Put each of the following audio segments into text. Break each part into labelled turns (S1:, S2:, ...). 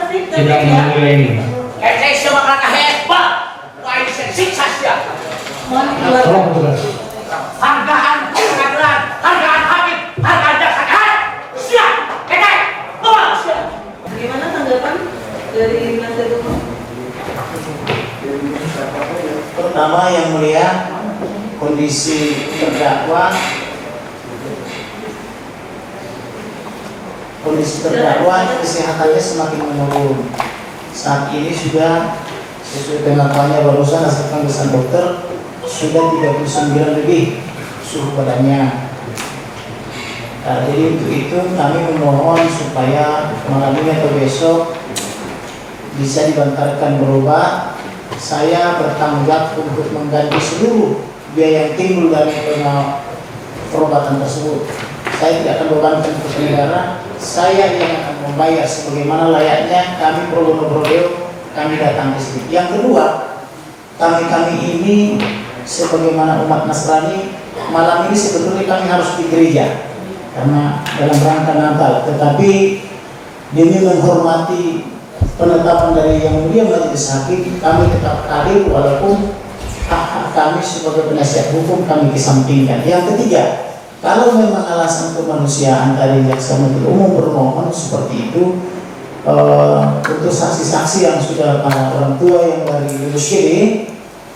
S1: sedang menilai ini.
S2: Saya semakin hebat. Lain siksa dia.
S1: Tolong petugas.
S2: Hargaan pengadilan, hargaan hakim, hargaan jaksa. Siap, kekeh, tolong siap.
S3: Bagaimana tanggapan dari penasihat hukum?
S4: Pertama yang mulia, kondisi terdakwa kesehatannya semakin menurun. Saat ini sudah sesuai pengakuannya barusan hasil pemeriksaan dokter sudah 39 lebih suhu badannya. Jadi untuk itu kami memohon supaya malam ini atau besok bisa dibantarkan berobat. Saya bertanggung jawab untuk mengganti seluruh biaya yang timbul dari perobatan tersebut. Saya tidak akan bebankan ke negara, saya yang akan membayar sebagaimana layaknya kami pro bono kami datang ke sini. Yang kedua, kami ini sebagaimana umat Nasrani, malam ini sebetulnya kami harus di gereja karena dalam rangka Natal, tetapi demi menghormati penetapan dari Yang Mulia Majelis Hakim, kami tetap hadir walaupun hak kami sebagai penasihat hukum kami kesampingkan. Yang ketiga, kalau memang alasan kemanusiaan dari jaksa penuntut umum bermohon seperti itu, untuk saksi-saksi yang sudah para orang tua yang dari USGD,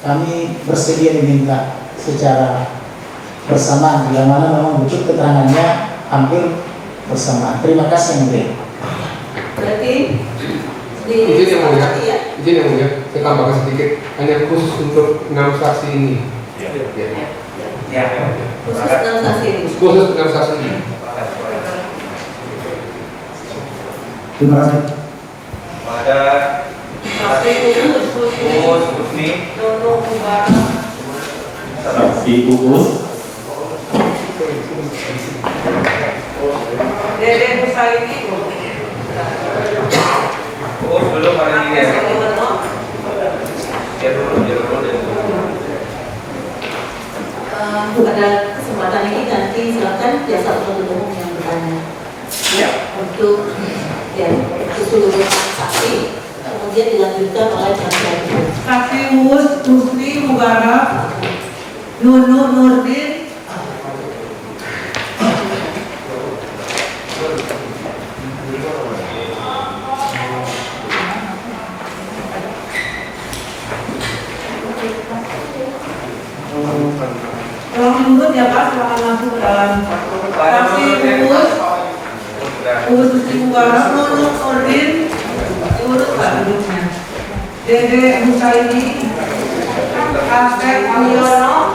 S4: kami bersedia diminta secara bersamaan bila mana memang betul keterangannya hampir bersamaan. Terima kasih Yang Mulia.
S3: Berarti
S5: izin yang mulia, saya tambahkan sedikit hanya khusus untuk 6 saksi ini.
S3: khusus 6 saksi ini.
S5: Khusus 6 saksi ini.
S4: Terima kasih.
S6: Pada
S3: Saksi
S6: Uus Husni,
S3: Nono Mubarak,
S1: Saksi Uus,
S3: Dede Husaini,
S6: Uus belum hari ini ya.
S3: Nono.
S6: Dia dulu.
S3: Pada kesempatan ini nanti silakan jaksa penuntut umum yang bertanya untuk keseluruhan saksi, kemudian dilanjutkan oleh penasihat hukum.
S7: Saksi Uus Husni Mubarak, Nunu Nurdin, tolong duduk ya Pak, silakan masuk ke dalam. Saksi Uus Husni Mubarak, Nunu Nurdin, diurut Pak duduknya. Dede Husaini, Asep Mulyono,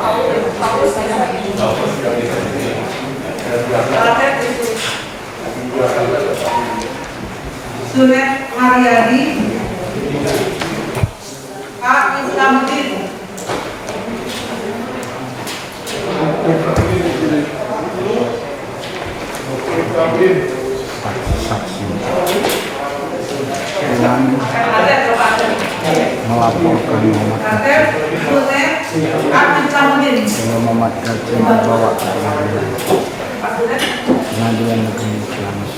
S7: Sunet Mariadi, Pak Islamuddin.
S8: Melaporkan Muhammad Gajah membawa ke pengadilan negeri Ciamis.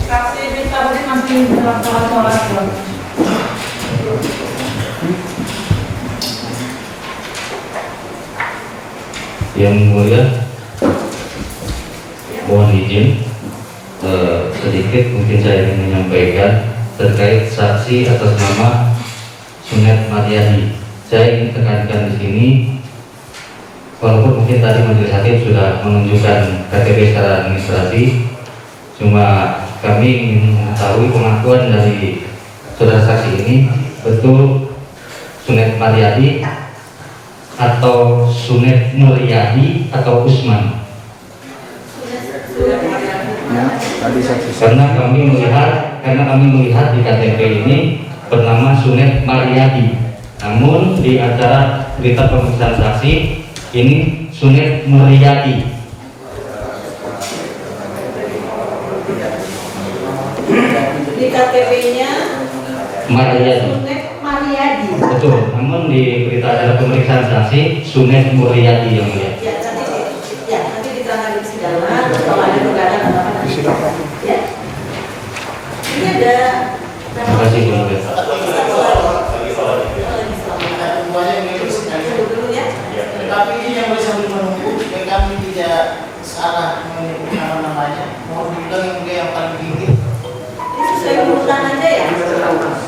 S7: Saksi Islamuddin masih dalam sholat.
S1: Yang Mulia, mohon izin sedikit mungkin saya ingin menyampaikan terkait saksi atas nama Sunet Mariadi. Saya ingin tekankan di sini, walaupun mungkin tadi Majelis Hakim sudah menunjukkan KTP secara administrasi, cuma kami ingin mengetahui pengakuan dari saudara saksi ini betul Sunet Mariadi atau Sunet Mulyadi atau Usman.
S8: Ya, tadi saksi.
S1: Karena kami melihat di KTP ini bernama Sunet Mariadi. Namun di acara berita pemeriksaan saksi ini Sunet Mulyadi.
S3: Di KTP-nya
S1: Mariadi.
S3: Sunet Mariadi.
S1: Betul. Namun di berita acara pemeriksaan saksi Sunet Mulyadi yang mulia.
S3: Nanti diterangkan di persidangan kalau ada perkara apa. Ya. Ini ada.
S1: Terima kasih Bu Nuril.
S3: Dulu ya.
S4: Tapi ini yang boleh sambil menunggu, supaya kami tidak salah menyebut nama-namanya. Mohon dibilang yang mulia yang paling tinggi.
S3: Ini sesuai urutan aja ya.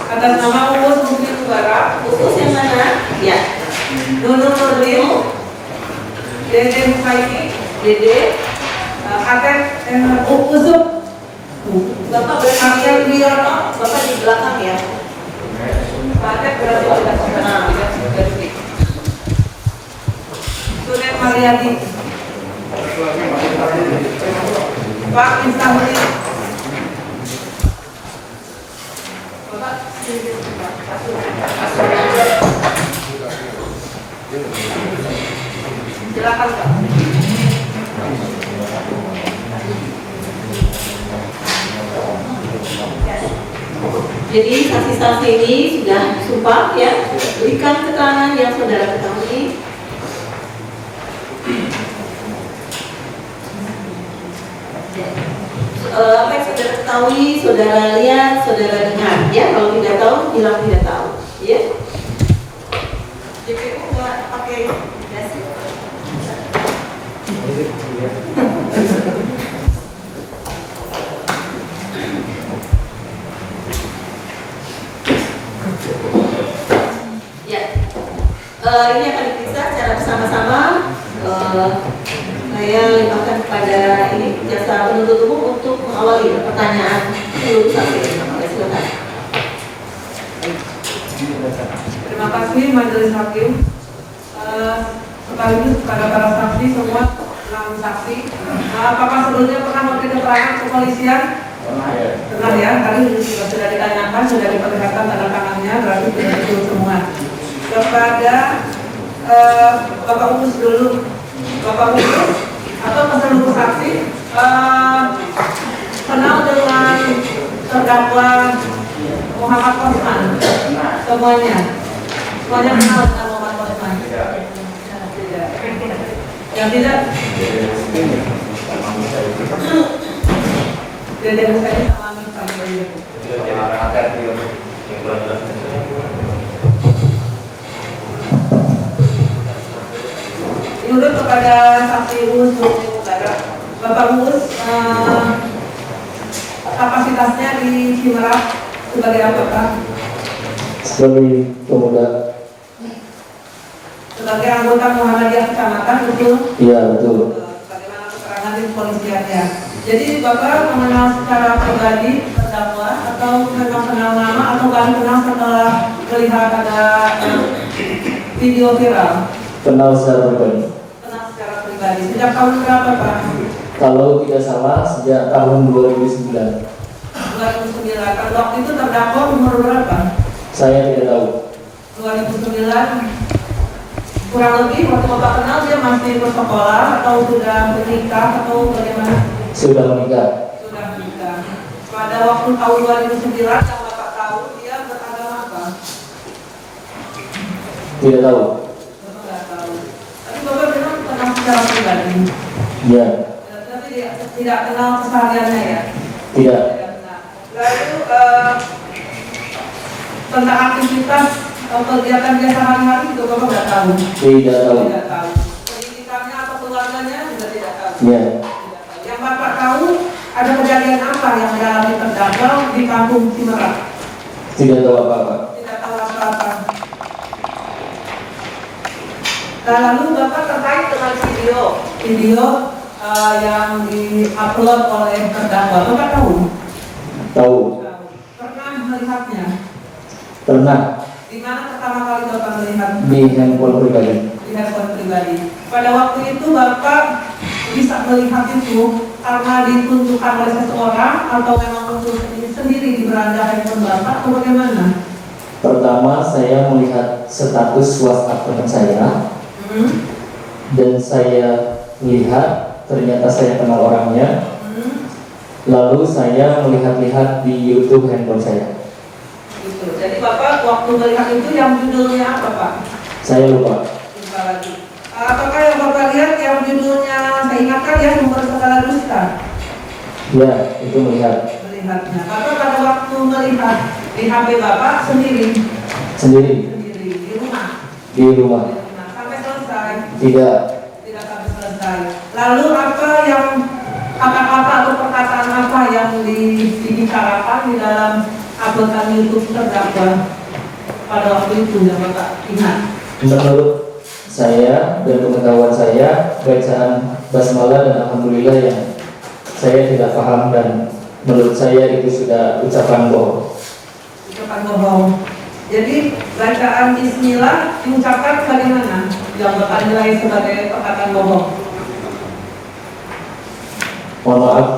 S7: Atas nama Uus Bukti Negara,
S3: Khusus yang mana? Ya.
S7: Nunung Nurdin, Dede Mukaini,
S3: Dede.
S7: Atep Uzub,
S3: Bapak berarti
S7: Akhil Wiono,
S3: Bapak di belakang ya.
S7: Atep berarti tidak pernah. Sunet Mariadi, Pak Instamuli, Bapak silakan Pak.
S3: Jadi saksi-saksi ini sudah sumpah ya, berikan keterangan yang saudara ketahui. Apa yang saudara ketahui, saudara lihat, saudara dengar ya. Kalau tidak tahu, bilang tidak tahu ya. JPU nggak pakai dasi. Ya, ini akan diperiksa secara bersama-sama. Saya limpahkan kepada ini jasa penuntut umum untuk mengawali pertanyaan seluruh saksi. Silakan.
S7: Terima kasih Majelis Hakim. Sekaligus kepada para saksi semua, 6 saksi. Apakah sebelumnya pernah memberi keterangan kepolisian? Pernah ya, tadi sudah ditanyakan, sudah diperlihatkan tanda tangannya, berarti sudah betul semua. Kepada Bapak Uus dulu, Bapak Uus atau seluruh saksi kenal dengan terdakwa Muhammad Osman? Semuanya kenal dengan Muhammad Osman? Tidak. Yang tidak? Dede Mukaini sama Amin Fadil. Menurut kepada saksi Uus Bukti Negara, Bapak Uus kapasitasnya di Cimerah sebagai apakah?
S9: Sebagai pemuda.
S7: Sebagai anggota Muhammadiyah Kecamatan, betul?
S9: Iya, betul.
S7: Bagaimana keterangan di kepolisiannya? Jadi Bapak mengenal secara pribadi terdakwa atau memang kenal nama atau baru kenal setelah melihat ada video viral?
S9: Kenal secara pribadi.
S7: Kenal secara pribadi. Sejak tahun berapa Pak?
S9: Kalau tidak salah sejak tahun 2009.
S7: 2009. Pada waktu itu terdakwa umur berapa?
S9: Saya tidak tahu.
S7: 2009. Kurang lebih waktu Bapak kenal dia masih bersekolah atau sudah menikah atau bagaimana?
S9: Sudah menikah.
S7: Sudah menikah. Pada waktu tahun 2009 yang Bapak tahu dia beragama apa?
S9: Tidak tahu.
S7: Bapak nggak tahu. Tapi Bapak memang kenal secara pribadi.
S9: Iya.
S7: Tapi tidak kenal kesehariannya ya.
S9: Tidak.
S7: Lalu tentang aktivitas atau kegiatan dia sehari-hari juga Bapak nggak tahu.
S9: Tidak tahu.
S7: Tidak tahu. Pendidikannya atau keluarganya juga tidak tahu.
S9: Iya.
S7: Yang Bapak tahu ada kejadian apa yang dialami terdakwa di kampung Cimerah?
S9: Tidak tahu apa-apa.
S7: Tidak tahu apa-apa. Nah, lalu Bapak terkait dengan video yang diupload oleh terdakwa, Bapak tahu?
S9: Tahu.
S7: Pernah melihatnya?
S9: Pernah.
S7: Di mana pertama kali Bapak melihat?
S9: Di handphone pribadi.
S7: Di handphone pribadi. Pada waktu itu Bapak bisa melihat itu karena ditunjukkan oleh seseorang atau memang muncul sendiri di beranda handphone Bapak atau bagaimana?
S9: Pertama saya melihat status WhatsApp teman saya. Dan saya lihat ternyata saya kenal orangnya. Lalu saya melihat-lihat di YouTube handphone saya.
S7: Gitu. Jadi Bapak waktu melihat itu yang judulnya apa Pak?
S9: Saya lupa.
S7: Lupa lagi. Apakah yang Bapak lihat yang judulnya saya ingatkan ya sumber segala dusta?
S9: Ya, itu melihat.
S7: Melihatnya. Bapak pada waktu melihat di HP Bapak sendiri
S9: Sendiri
S7: di rumah.
S9: di rumah.
S7: Nah, sampai selesai.
S9: Tidak.
S7: Tidak sampai selesai. Lalu apa yang kata-kata atau perkataan apa yang dibicarakan di dalam uploadan YouTube terdakwa pada waktu itu yang Bapak ingat?
S9: Menurut saya dan pengetahuan saya, bacaan basmalah dan alhamdulillah yang saya tidak paham dan menurut saya itu sudah ucapan bohong.
S7: Ucapan bohong. Jadi bacaan Bismillah diucapkan bagaimana? Yang Bapak nilai sebagai perkataan bohong.
S9: Mohon maaf,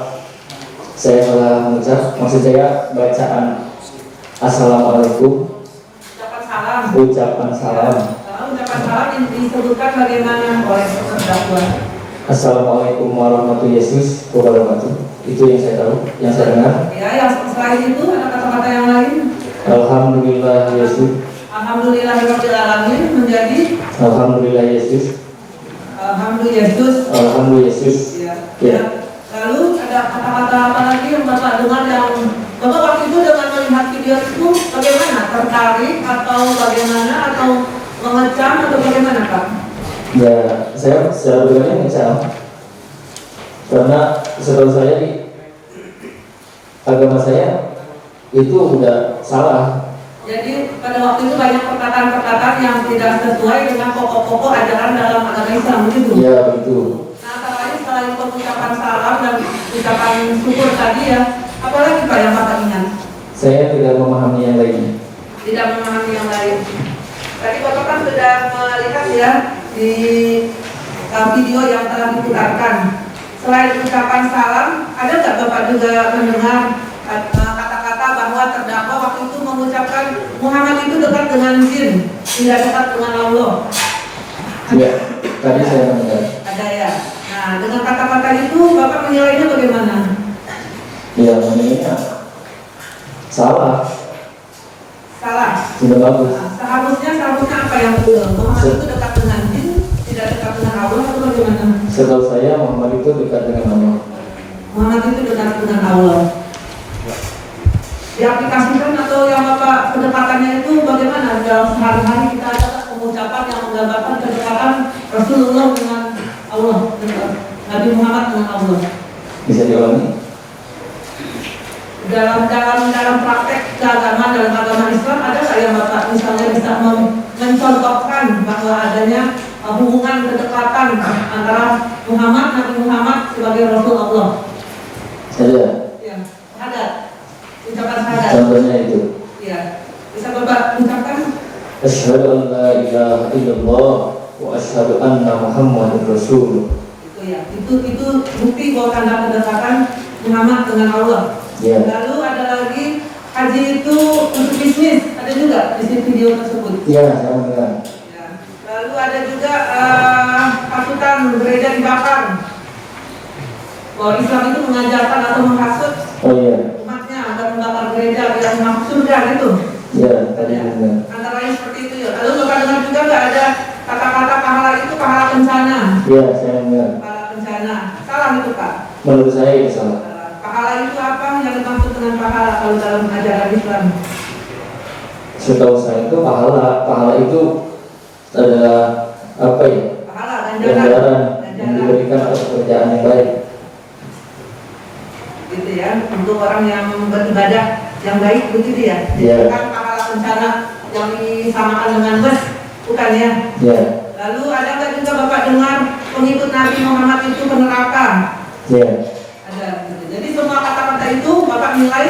S9: saya salah mengucap. Maksud saya bacaan Assalamualaikum,
S7: Ucapan salam.
S9: ucapan salam.
S7: Ucapan salam yang disebutkan bagaimana oleh terdakwa.
S9: Assalamualaikum warahmatullahi wabarakatuh. Itu yang saya tahu, yang saya dengar.
S7: Ya, yang selain itu ada kata-kata yang lain.
S9: Alhamdulillah Yesus.
S7: Alhamdulillahirobbilalamin menjadi
S9: Alhamdulillah Yesus.
S7: Alhamdulillah Yesus.
S9: Alhamdulillah Yesus.
S7: Ya.
S9: Ya.
S7: Lalu ada kata-kata apa lagi yang Bapak dengar yang Bapak waktu itu dengan melihat video itu bagaimana? Tertarik atau bagaimana atau mengecam atau bagaimana Pak?
S9: Ya, saya secara pribadi mengecam karena setahu saya di agama saya itu udah salah.
S7: Jadi pada waktu itu banyak perkataan-perkataan yang tidak sesuai dengan pokok-pokok ajaran dalam agama Islam begitu.
S9: Ya, begitu.
S7: Nah, antara lain selain pengucapan salam dan ucapan syukur tadi ya, apalagi Pak yang Bapak ingat?
S9: Saya tidak memahami yang lainnya.
S7: Tidak memahami yang lain. Tadi Bapak kan sudah melihat ya di video yang telah diputarkan. Selain ucapan salam, ada nggak Bapak juga mendengar kata-kata bahwa terdakwa waktu itu mengucapkan Muhammad itu dekat dengan jin, tidak dekat dengan Allah?
S9: Ya, tadi saya mendengar.
S7: Ada ya. Nah, dengan kata-kata itu Bapak menilainya bagaimana?
S9: Ya, menilainya salah.
S7: Salah.
S9: Sudah bagus.
S7: Nah, seharusnya apa yang betul? Muhammad itu dekat dengan jin, tidak dekat dengan Allah atau bagaimana?
S9: Setahu saya Muhammad itu dekat dengan Allah.
S7: Muhammad itu dekat dengan Allah. Diaplikasikan atau yang Bapak pendekatannya itu bagaimana dalam sehari-hari kita ada pengucapan yang menggambarkan kedekatan Rasulullah dengan Allah, Nabi Muhammad dengan Allah.
S9: Bisa diulangi?
S7: Dalam praktek keagamaan dalam agama Islam ada nggak yang Bapak misalnya bisa mencontohkan bahwa adanya hubungan kedekatan antara Nabi Muhammad sebagai Rasul Allah?
S9: Ada.
S7: Ya, ada. Ucapan syahadat.
S9: Contohnya itu.
S7: Ya, bisa Bapak ucapkan?
S9: Asyhadu an la ilaha illallah wa asyhadu anna Muhammadar Rasul.
S7: Itu ya. Itu bukti bahwa tanda kedekatan Muhammad dengan Allah.
S9: Ya.
S7: Lalu ada lagi haji itu untuk bisnis, ada juga di video tersebut.
S9: Iya, saya mendengar.
S7: Ya. Lalu ada juga hasutan gereja dibakar. Bahwa Islam itu mengajarkan atau menghasut
S9: Oh iya.
S7: umatnya agar membakar gereja yang masuk surga gitu.
S9: Iya, tadi mendengar.
S7: Antara lain seperti itu ya. Lalu Bapak dengar juga nggak ada kata-kata pahala itu pahala bencana.
S9: Iya, saya mendengar.
S7: Pahala bencana. Salah itu Pak.
S9: Menurut saya itu salah.
S7: Pahala itu apa yang dimaksud dengan pahala kalau dalam ajaran Islam?
S9: Setahu saya itu pahala itu adalah apa ya?
S7: Pahala,
S9: Ganjaran yang diberikan atas pekerjaan yang baik.
S7: Gitu ya, untuk orang yang beribadah yang baik begitu ya.
S9: Iya.
S7: Bukan pahala bencana yang disamakan dengan bus, bukan ya?
S9: Iya.
S7: Lalu ada nggak juga Bapak dengar pengikut Nabi Muhammad itu ke neraka?
S9: Iya.
S7: Ada. Gitu. Jadi semua kata-kata itu Bapak nilai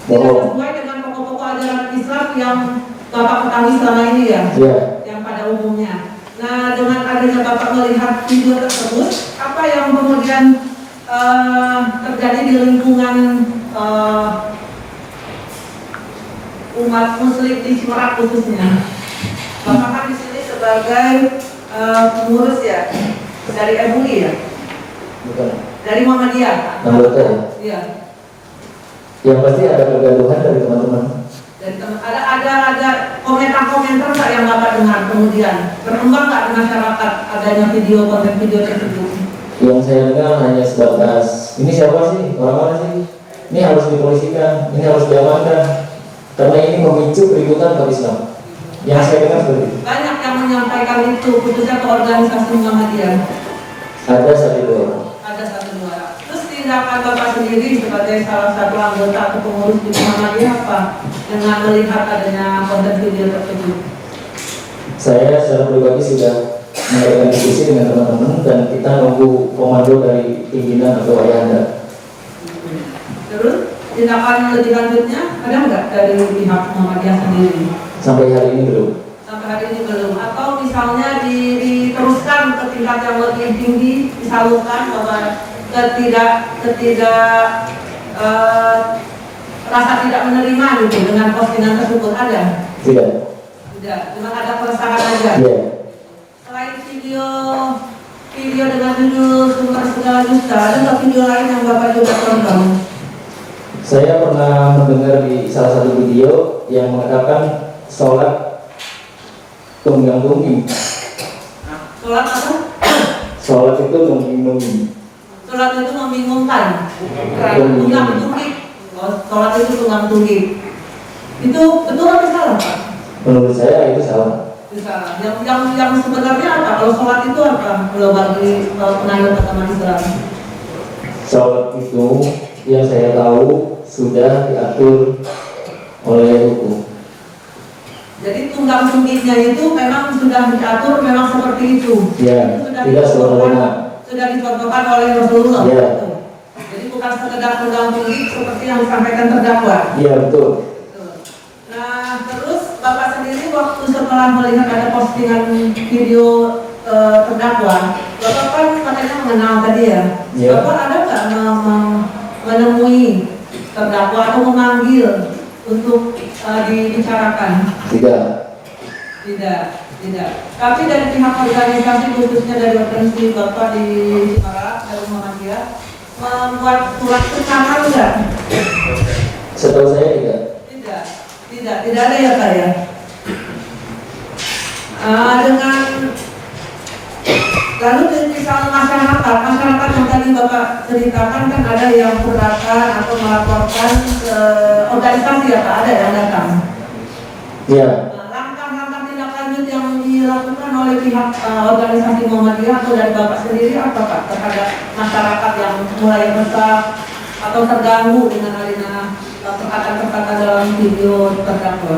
S7: tidak sesuai dengan pokok-pokok ajaran Islam yang Bapak ketahui selama ini ya?
S9: Iya.
S7: Yang pada umumnya. Nah, dengan adanya Bapak melihat video tersebut, apa yang kemudian terjadi di lingkungan umat Muslim di Cimerak khususnya? Bapak kan di sini sebagai pengurus ya dari MUI ya?
S9: Bukan.
S7: Dari Muhammadiyah.
S9: Anggota ya?
S7: Iya.
S9: Yang pasti ada kegaduhan dari teman-teman.
S7: Dan ada komentar-komentar nggak yang Bapak dengar kemudian berkembang nggak di masyarakat adanya konten video tersebut?
S9: Yang saya dengar hanya sebatas ini siapa sih, orang mana sih, ini harus dipolisikan, ini harus diamankan, Karena ini memicu keributan umat Islam. Yang saya dengar seperti itu.
S7: Banyak yang menyampaikan itu, khususnya ke organisasi Muhammadiyah.
S9: Ada satu orang.
S7: Ada 1-2. Terus tindakan Bapak sendiri sebagai salah satu anggota atau pengurus di Muhammadiyah apa dengan melihat adanya konten video tersebut?
S9: Saya secara pribadi sudah melakukan diskusi dengan teman-teman dan kita nunggu komando dari pimpinan atau ayahanda.
S7: Terus tindakan lebih lanjutnya ada nggak dari pihak Muhammadiyah sendiri?
S9: Sampai hari ini belum.
S7: Sampai hari ini belum. Atau misalnya diteruskan ke tingkat yang lebih tinggi, disalurkan bahwa rasa tidak menerima gitu dengan postingan tersebut ada?
S9: Tidak.
S7: Tidak, cuma ada keresahan aja.
S9: Iya.
S7: Selain video dengan judul Sumber Segala Dusta, ada nggak video lain yang Bapak juga tonton?
S9: Saya pernah mendengar di salah satu video yang mengatakan sholat tunggang-tunggi.
S7: Sholat apa?
S9: Sholat itu tunggi-tunggi.
S7: Sholat itu membingungkan. Tunggang-tunggi. Sholat itu tunggang-tunggi. Itu betul atau salah, Pak?
S9: Menurut saya itu salah.
S7: Itu salah. Yang sebenarnya apa? Kalau sholat itu apa? Kalau bagi penganut agama Islam.
S9: Sholat itu yang saya tahu sudah diatur oleh hukum.
S7: Jadi tunggang-tungginya itu memang sudah diatur, memang seperti itu.
S9: Ya,
S7: Itu
S9: tidak sempurna.
S7: sudah dicontohkan oleh Rasulullah.
S9: Ya.
S7: Jadi bukan sekedar tunggang-tunggi seperti yang disampaikan terdakwa.
S9: Iya betul.
S7: Nah, terus Bapak sendiri waktu setelah melihat ada postingan video terdakwa, Bapak kan katanya mengenal tadi ya.
S9: Ya.
S7: Bapak ada nggak menemui terdakwa atau memanggil untuk dibicarakan?
S9: Tidak.
S7: Tidak. Tapi dari pihak organisasi, khususnya dari organisasi Bapak di Semarang, dari Muhammadiyah, membuat surat keterangan enggak?
S9: Setahu saya tidak.
S7: Tidak ada ya Pak ya. Dengan lalu misalnya masyarakat yang tadi Bapak ceritakan kan ada yang keberatan atau melaporkan ke organisasi ya Pak, ada yang datang.
S9: Iya.
S7: Langkah-langkah tindak lanjut yang dilakukan oleh pihak organisasi Muhammadiyah atau dari Bapak sendiri apa Pak terhadap masyarakat yang mulai resah atau terganggu dengan adanya perkataan-perkataan dalam video terdakwa?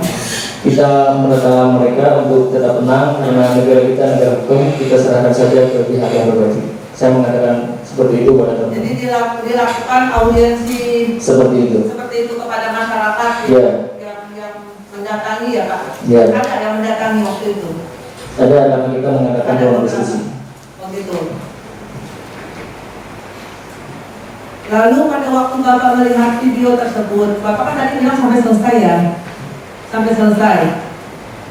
S9: Kita meminta mereka untuk tetap tenang karena negara kita negara hukum, kita serahkan saja ke pihak yang berwajib. Saya mengatakan seperti itu pada teman.
S7: Jadi dilakukan audiensi
S9: Seperti itu.
S7: kepada masyarakat
S9: Ya.
S7: yang mendatangi ya Pak.
S9: Ya.
S7: Ada yang mendatangi waktu itu.
S9: Ada karena kita mengatakan dalam diskusi.
S7: Begitu. Lalu pada waktu Bapak melihat video tersebut, Bapak kan tadi bilang sampai selesai ya? Sampai selesai.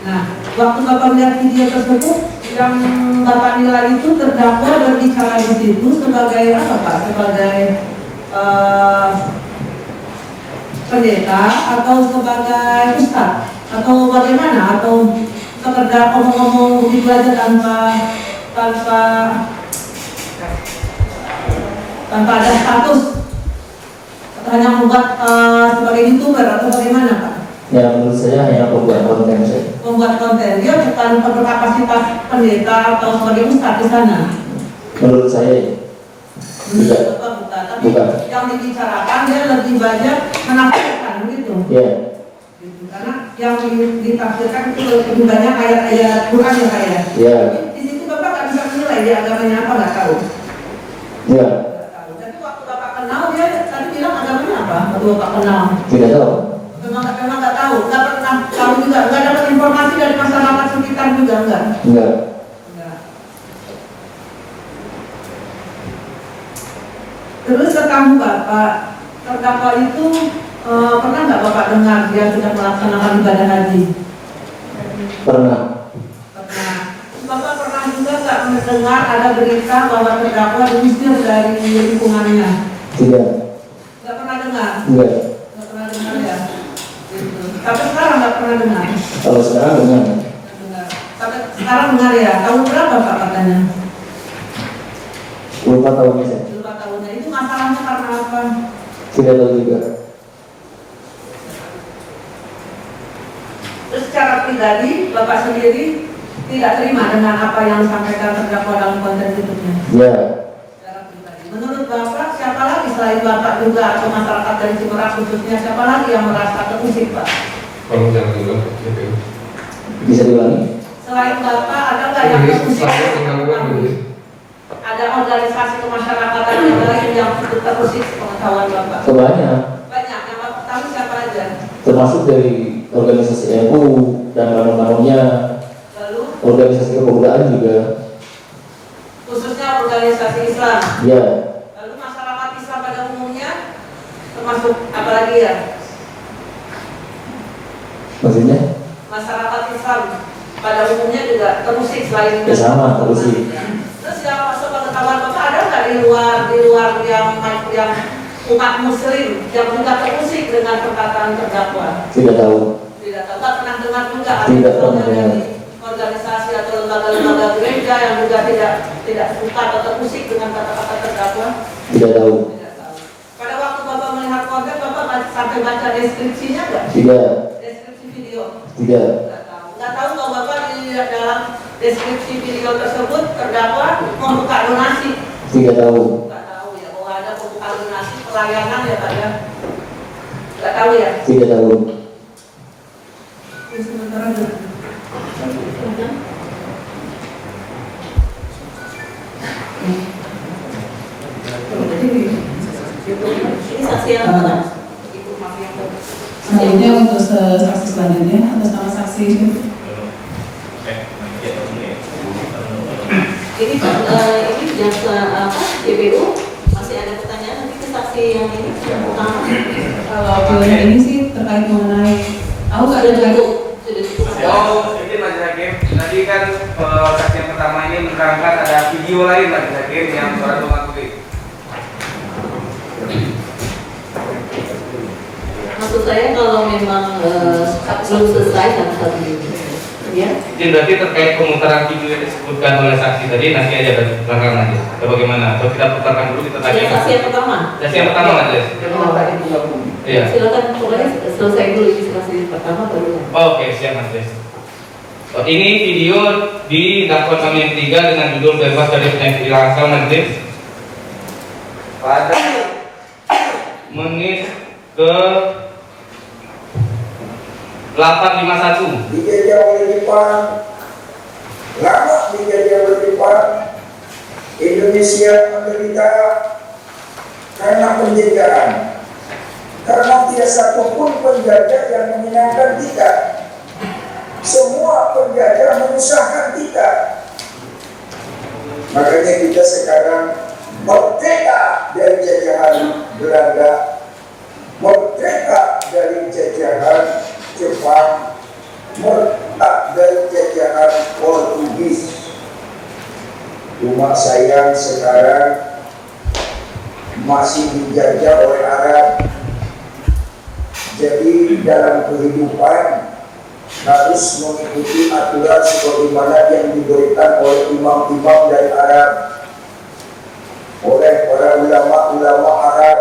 S7: Nah, waktu Bapak melihat video tersebut, yang Bapak nilai itu terdakwa berbicara di situ sebagai apa Pak? Sebagai pendeta atau sebagai ustaz? Atau bagaimana? Atau sekedar ngomong-ngomong begitu aja tanpa ada status, hanya membuat sebagai YouTuber atau bagaimana Pak?
S9: Ya menurut saya hanya pembuat konten saja.
S7: Membuat konten, dia bukan berkapasitas pendeta atau sebagai ustaz di sana.
S9: Menurut saya tidak.
S7: Bukan. Tapi
S9: Bukan.
S7: yang dibicarakan dia lebih banyak menafsirkan gitu.
S9: Ya.
S7: Karena yang ditafsirkan itu lebih banyak ayat-ayat Quran ya Pak ya.
S9: Ya.
S7: Di situ Bapak nggak bisa menilai dia agamanya apa, nggak tahu.
S9: Ya.
S7: Tapi waktu Bapak kenal dia tadi bilang agamanya apa? Waktu Bapak kenal.
S9: Tidak tahu.
S7: Memang nggak tahu, nggak pernah tahu juga, nggak dapat informasi dari masyarakat sekitar juga enggak.
S9: Enggak.
S7: Terus setahu Bapak, terdakwa itu pernah nggak Bapak dengar dia sudah melaksanakan ibadah haji?
S9: Pernah.
S7: Pernah. Bapak pernah juga nggak mendengar ada berita bahwa terdakwa diusir dari lingkungannya?
S9: Tidak.
S7: Nggak pernah dengar?
S9: Enggak.
S7: Nggak pernah dengar ya? Gitu. Tapi sekarang nggak pernah dengar?
S9: Kalau sekarang dengar.
S7: Tapi sekarang dengar ya? Tahun berapa Pak katanya?
S9: Lupa tahunnya saya.
S7: Lupa tahunnya. Itu masalahnya karena apa?
S9: Tidak tahu juga.
S7: Terus secara pribadi, Bapak sendiri tidak terima dengan apa yang disampaikan terdakwa dalam konten YouTube-nya?
S9: Ya.
S7: Secara pribadi. Menurut Bapak, siapa lagi selain Bapak juga atau masyarakat dari Cimerak khususnya, siapa lagi yang merasa terusik, Pak?
S5: Kalau jangan dulu,
S9: Bisa diulangi?
S7: Selain Bapak, ada nggak yang terusik? Ada organisasi kemasyarakatan yang lain yang terusik pengetahuan Bapak?
S9: Kebanyak.
S7: Banyak, yang Bapak tahu siapa aja?
S9: Termasuk dari organisasi NU dan bangun-bangunnya,
S7: Lalu,
S9: organisasi kepemudaan juga.
S7: khususnya organisasi Islam.
S9: Ya.
S7: Lalu masyarakat Islam pada umumnya, termasuk apa lagi ya?
S9: Maksudnya?
S7: Masyarakat Islam pada umumnya juga terusik selain
S9: Ya sama, terusik.
S7: Terus yang masuk pengetahuan Bapak ada nggak di luar yang umat Muslim yang juga terusik dengan perkataan terdakwa?
S9: Tidak tahu.
S7: Tidak tahu, nggak pernah dengar juga ada
S9: Tidak pernah dengar.
S7: organisasi atau lembaga-lembaga gereja yang juga tidak suka atau terusik dengan kata-kata terdakwa?
S9: Tidak tahu.
S7: Tidak tahu. Pada waktu Bapak melihat konten, Bapak sampai baca deskripsinya nggak?
S9: Tidak.
S7: Deskripsi video?
S9: Tidak.
S7: Nggak tahu kalau Bapak di dalam deskripsi video tersebut terdakwa membuka donasi?
S9: Tidak tahu.
S7: Nggak tahu ya, bahwa ada pembuka donasi pelayanan ya Pak ya? Nggak tahu ya?
S9: Tidak tahu.
S7: Ya, sementara dulu.
S3: Ini saksi yang mana? Ibu maaf yang
S7: Selanjutnya untuk saksi selanjutnya atas nama saksi
S3: ini jasa apa? JPU masih ada pertanyaan nanti ke saksi yang ini yang pertama.
S7: kalau ini sih terkait mengenai tahu nggak ada
S3: Sudah cukup.
S6: Oh, ini Majelis Hakim. Tadi kan saksi yang pertama ini menerangkan ada video lain Majelis Hakim yang surat mengakui.
S3: Maksud saya kalau memang belum selesai kan tadi, ya.
S1: Jadi berarti terkait pemutaran video yang disebutkan oleh saksi tadi nanti aja belakangan aja. Atau bagaimana? Atau kita putarkan dulu kita tanya.
S3: Ya, saksi yang pertama.
S1: Saksi yang pertama Majelis. Iya.
S3: Silakan pokoknya selesai dulu ini saksi pertama baru.
S1: Oh, oke, siap Majelis. Oh, ini video di dakwaan kami yang ketiga dengan judul bebas dari penyakit asal Majelis.
S6: Pada
S1: Menit ke 851.
S10: Dijajah oleh Jepang, lama dijajah oleh Jepang, Indonesia menderita karena penjajahan. Karena tidak satupun penjajah yang menyenangkan kita. Semua penjajah menyusahkan kita. Makanya kita sekarang merdeka dari jajahan Belanda, merdeka dari jajahan Jepang, merdeka dari jajahan Portugis. Cuma sayang sekarang masih dijajah oleh Arab. Jadi dalam kehidupan harus mengikuti aturan sebagaimana yang diberikan oleh imam-imam dari Arab, oleh para ulama-ulama Arab.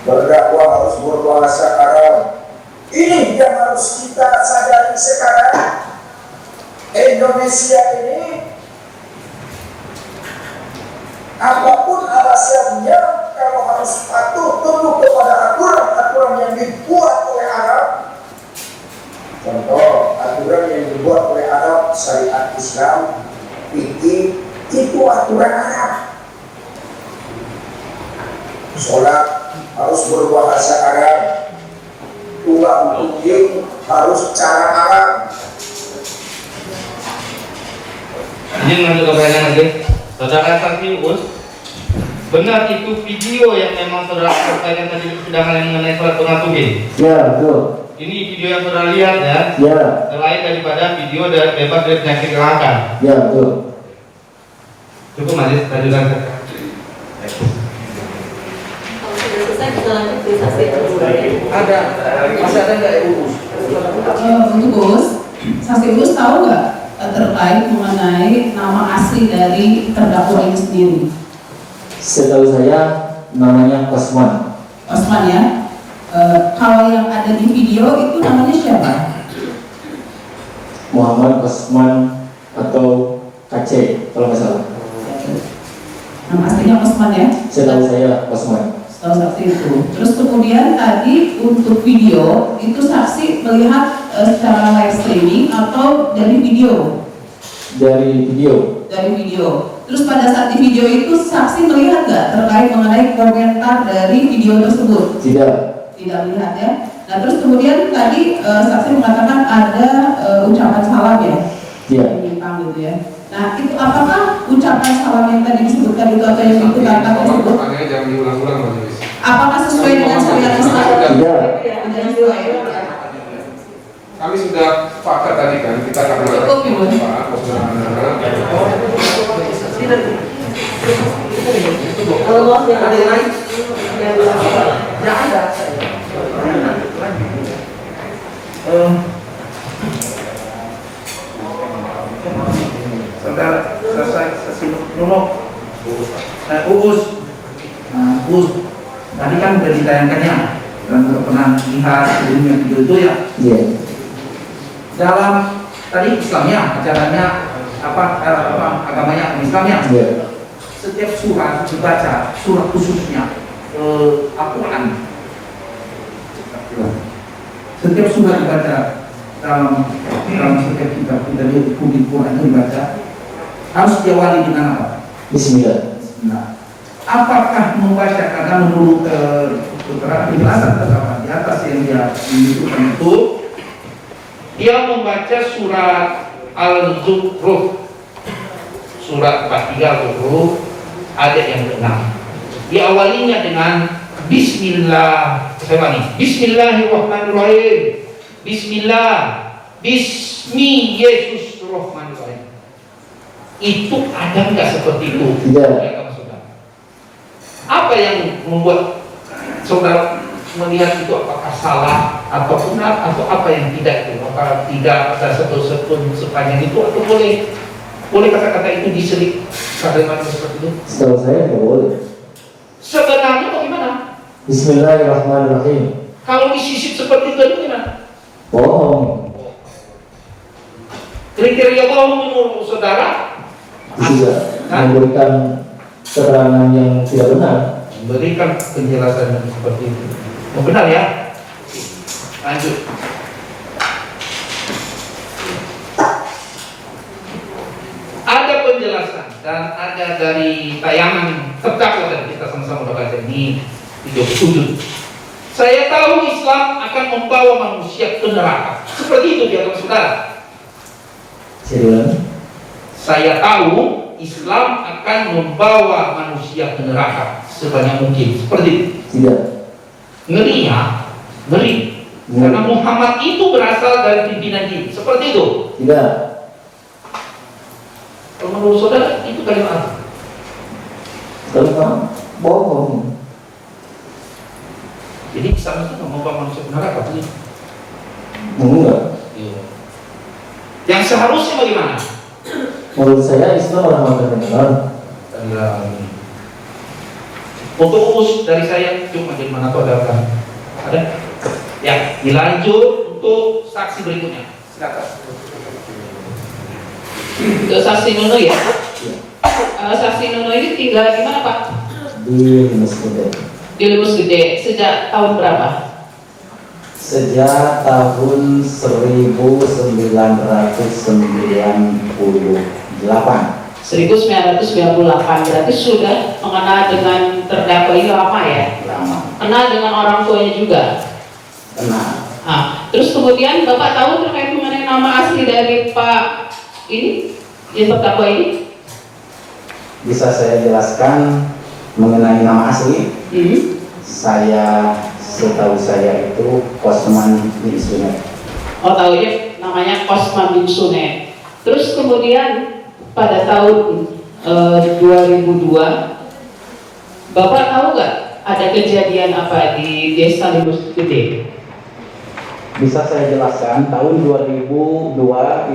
S10: Berdakwah harus berbahasa Arab. Ini yang harus kita sadari sekarang. Indonesia ini apapun alasannya, kalau harus patuh tunduk kepada aturan-aturan yang dibuat oleh Arab. Contoh, aturan yang dibuat oleh Arab, syariat Islam, fikih, itu aturan Arab. Sholat harus berbahasa Arab, tulang punggung harus cara Arab.
S1: Izin masuk ke pertanyaan lagi. Saudara saksi Us, benar itu video yang memang saudara sampaikan tadi di persidangan yang mengenai surat pengatubin?
S9: Ya, betul.
S1: Ini video yang saudara lihat ya?
S9: Ya.
S1: Selain daripada video dari bebas dari penyakit kelelahan.
S9: Ya, betul.
S1: Cukup Majelis, lanjutkan.
S3: Kalau sudah selesai kita lanjut ke saksi yang kedua.
S10: Ada, masih ada nggak urus?
S7: untuk Us, saksi Us tahu nggak terkait mengenai nama asli dari terdakwa ini sendiri?
S9: Setahu saya namanya Kosman.
S7: Osman ya. Kalau yang ada di video itu namanya siapa?
S9: Muhammad Osman atau KC kalau nggak salah.
S7: Nama aslinya Osman ya?
S9: Setahu saya Osman.
S7: Setahu saksi itu. Terus kemudian tadi untuk video itu saksi melihat secara live streaming atau dari video?
S9: Dari video.
S7: Dari video. Terus pada saat di video itu saksi melihat nggak terkait mengenai komentar dari video tersebut?
S9: Tidak.
S7: Tidak melihat ya. Nah terus kemudian tadi saksi mengatakan ada ucapan salam ya?
S9: Iya.
S7: Menyimpang gitu ya. Nah itu apakah ucapan salam yang tadi disebutkan itu atau yang dikatakan tersebut?
S5: Makanya jangan diulang-ulang majelis.
S7: Apakah sesuai dengan syariat Islam?
S9: Tidak.
S7: Tidak sesuai.
S5: Kami sudah sepakat tadi kan, kita akan
S7: Cukup, Ibu.
S3: Kalau mau yang
S2: Ada yang lain?
S3: yang
S2: ada.
S6: Saudara selesai sesi Nuno. Uus. Nah, Uus. Tadi kan sudah ditayangkannya dan sudah pernah lihat sebelumnya video itu ya.
S9: Iya.
S6: Dalam tadi Islamnya, acaranya apa agamanya Islamnya.
S9: Iya.
S6: Setiap surat dibaca, surat khususnya Al-Quran. Setiap surat dibaca dalam setiap kitab kita lihat di Quran itu dibaca harus diawali dengan apa?
S9: Bismillah.
S6: Nah, apakah membaca karena menurut penjelasan terdapat di atas yang dia menyebutkan itu dia membaca surat Al-Zukhruf surat 43 Al-Zukhruf ayat yang ke-6 diawalinya dengan Bismillah. Saya ulangi, Bismillahirrahmanirrahim. Bismillah, Bismi Yesus Rahmanirrahim. Itu ada nggak seperti itu?
S9: Tidak.
S6: Ya, saudara. Apa yang membuat saudara melihat itu apakah salah atau benar atau apa yang tidak itu? Apakah tidak ada satu sepanjang itu atau boleh kata-kata itu diselik kalimat seperti itu?
S9: Setahu saya tidak boleh.
S6: Sebenarnya bagaimana?
S9: Bismillahirrahmanirrahim.
S6: Kalau disisip seperti itu gimana?
S9: Bohong.
S6: Kriteria bohong menurut saudara
S9: Tidak memberikan keterangan yang tidak benar.
S6: memberikan penjelasan yang seperti itu. Oh, benar ya? Lanjut. Ada penjelasan dan ada dari tayangan terdakwa dan kita sama-sama baca ini video sujud. Saya tahu Islam akan membawa manusia ke neraka. Seperti itu dia saudara. Saya tahu Islam akan membawa manusia ke neraka sebanyak mungkin. Seperti itu.
S9: Tidak.
S6: Ngerinya, ngeri. Karena Muhammad itu berasal dari pimpinan jin. Seperti itu.
S9: Tidak.
S6: Kalau menurut saudara itu kalimat
S9: Kalimat bohong.
S6: jadi Islam itu membawa manusia ke neraka.
S9: Enggak.
S6: Yang seharusnya bagaimana?
S9: Menurut saya Islam rahmatan lil alamin.
S6: Untuk urus dari saya cuma di mana tuh ada? Ya, dilanjut untuk saksi berikutnya. Silakan.
S11: Ke saksi Nuno ya? Saksi Nuno ini tinggal di mana Pak?
S9: Di Limus Gede.
S11: Di Limus Gede. Sejak tahun berapa?
S9: Sejak tahun 1998.
S11: 1998. Berarti sudah mengenal dengan terdakwa ini lama ya?
S9: Lama.
S11: Kenal dengan orang tuanya juga?
S9: Kenal.
S11: Nah, terus kemudian Bapak tahu terkait mengenai nama asli dari Pak ini yang terdakwa ini?
S9: Bisa saya jelaskan mengenai nama asli? Saya setahu saya itu Osman bin Sunet.
S11: Oh, tahu ya, namanya Osman bin Sunet. Terus kemudian pada tahun 2002 Bapak tahu nggak ada kejadian apa di desa Limus Gede?
S9: Bisa saya jelaskan, tahun 2002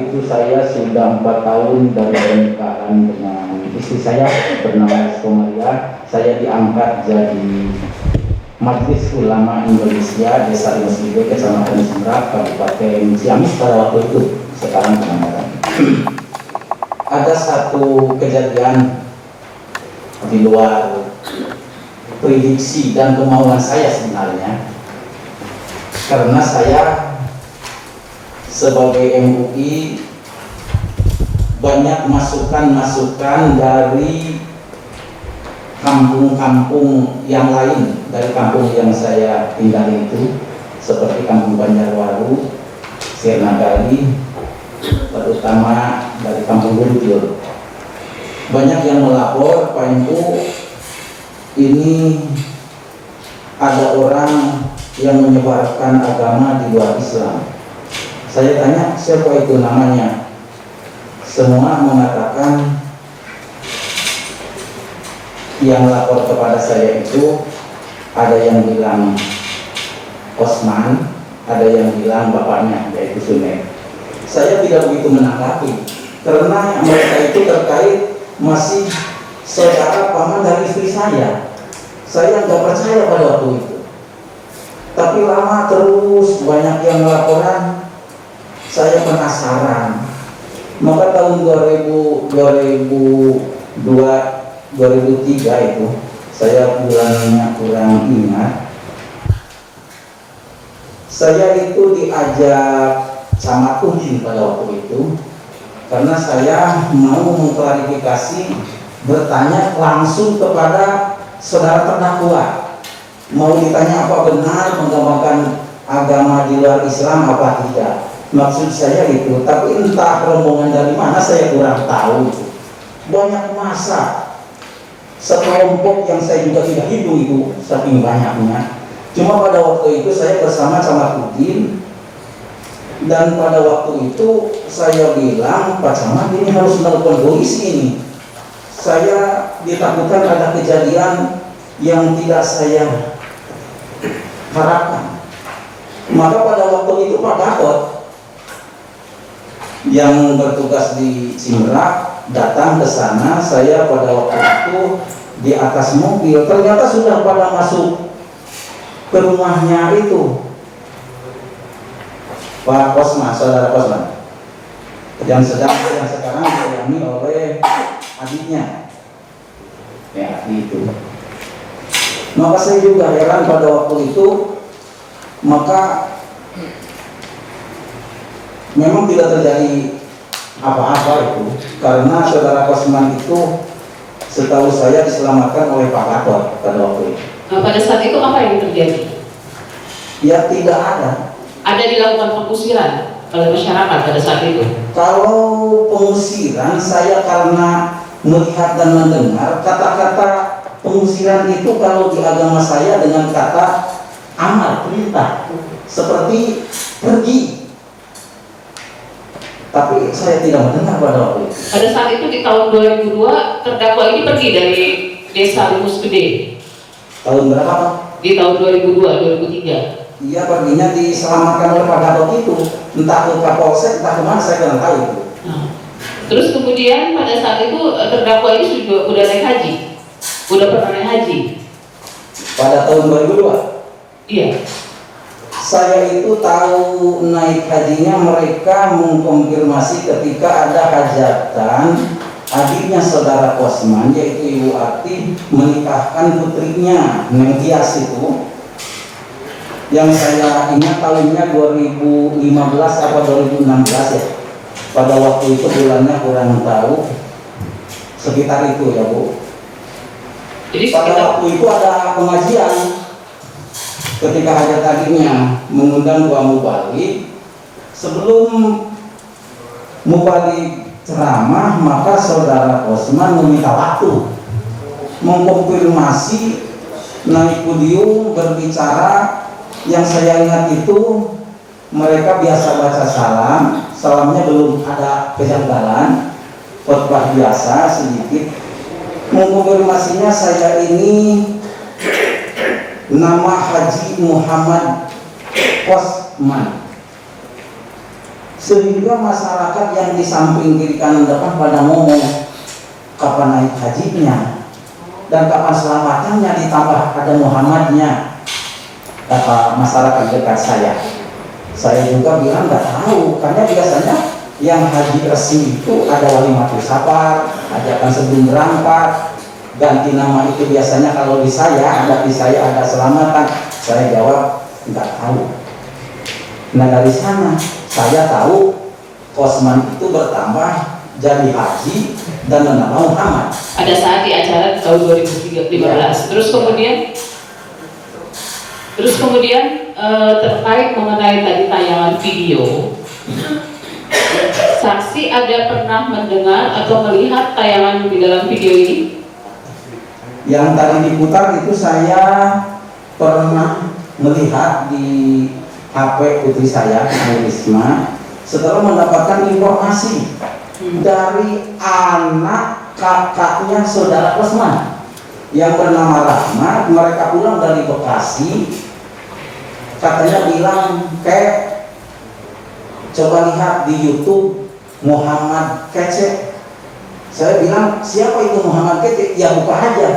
S9: itu saya sudah 4 tahun dari pernikahan dengan istri saya bernama Somalia. Saya diangkat jadi
S12: Majelis Ulama Indonesia Desa Muslibe Kecamatan Semerak Kabupaten Ciamis pada waktu itu, sekarang Pangandaran. Ada satu kejadian di luar prediksi dan kemauan saya sebenarnya, karena saya sebagai MUI banyak masukan-masukan dari kampung-kampung yang lain, dari kampung yang saya tinggali itu, seperti Kampung Banjarwaru, Sirnagali, terutama dari Kampung Guntur. Banyak yang melapor, Pak Empu, ini ada orang yang menyebarkan agama di luar Islam. Saya tanya, siapa itu namanya? Semua mengatakan yang lapor kepada saya itu ada yang bilang Osman, ada yang bilang bapaknya, yaitu Sunet. Saya tidak begitu menanggapi karena mereka itu terkait masih saudara paman dari istri saya. Saya nggak percaya pada waktu itu. Tapi lama terus banyak yang melaporan, saya penasaran. Maka tahun 2003 itu, saya bulannya kurang ingat, saya itu diajak sama Udin pada waktu itu, karena saya mau mengklarifikasi, bertanya langsung kepada saudara terdakwa, mau ditanya apa benar menggambarkan agama di luar Islam apa tidak. Maksud saya itu, tapi entah rombongan dari mana saya kurang tahu. Banyak masa sekelompok yang saya juga tidak hitung itu, saking banyaknya. Cuma pada waktu itu saya bersama Camat Udin, dan pada waktu itu saya bilang, Pak Camat, ini harus melakukan polisi ini. Saya ditakutkan ada kejadian yang tidak saya harapkan. Maka pada waktu itu Pak Gatot yang bertugas di Semerak datang ke sana. Saya pada waktu itu di atas mobil, ternyata sudah pada masuk ke rumahnya itu Pak Osman, saudara Osman, yang sekarang dilayani oleh adiknya, ya itu. Maka saya juga heran pada waktu itu. Maka memang tidak terjadi apa-apa itu, karena saudara Osman itu setahu saya diselamatkan oleh Pak Gatot pada waktu itu.
S11: Nah, pada saat itu apa yang terjadi?
S12: Ya tidak ada.
S11: Ada dilakukan pengusiran oleh masyarakat pada saat itu?
S12: Kalau pengusiran, saya karena melihat dan mendengar kata-kata pengusiran itu kalau di agama saya dengan kata amar, perintah, seperti pergi. Tapi saya tidak mendengar pada waktu itu.
S11: Pada saat itu di tahun 2002 terdakwa ini pergi dari Desa Rumus Gede.
S12: Tahun berapa Pak?
S11: Di tahun 2002, 2003.
S12: Iya, perginya diselamatkan oleh Pak Gatot itu. Entah ke Kapolsek, entah kemana, saya kurang tahu itu.
S11: Nah, terus kemudian pada saat itu terdakwa ini sudah naik haji, udah pernah naik haji.
S12: Pada tahun 2002?
S11: Iya.
S12: Saya itu tahu naik hajinya mereka mengkonfirmasi ketika ada hajatan adiknya saudara Osman, yaitu Ibu Ati, menikahkan putrinya Neng Tias itu. Yang saya ingat tahunnya 2015 atau 2016 ya. Pada waktu itu bulannya kurang tahu, sekitar itu ya Bu.
S11: Jadi
S12: pada waktu itu ada pengajian. Ketika hajat tadinya mengundang dua mubalik, sebelum mubalik ceramah, maka saudara Osman meminta waktu mengkonfirmasi, naik podium berbicara. Yang saya ingat itu mereka biasa baca salam, salamnya belum ada kejanggalan, khotbah biasa sedikit. Mengkonfirmasinya, saya ini nama Haji Muhammad Osman, sehingga masyarakat yang di samping kiri kanan depan pada ngomong kapan naik hajinya dan kapan selamatannya, ditambah ada Muhammadnya. masyarakat dekat saya. Saya juga bilang nggak tahu, karena biasanya yang haji resmi itu ada walimatul safar, ajakan sebelum berangkat, ganti nama itu biasanya kalau di saya ada selamatan. Saya jawab nggak tahu. Nah dari sana saya tahu Osman itu bertambah jadi haji dan menambah Muhammad.
S11: Ada saat di acara tahun 2015. Terus kemudian terkait mengenai tadi tayangan video, saksi ada pernah mendengar atau melihat tayangan di dalam video ini?
S12: Yang tadi diputar itu saya pernah melihat di HP putri saya, Risma, setelah mendapatkan informasi dari anak kakaknya saudara Osman yang bernama Rahmat. Mereka pulang dari Bekasi, katanya bilang, kayak coba lihat di YouTube Muhammad Kece. Saya bilang, siapa itu Muhammad Kece? Ya buka aja.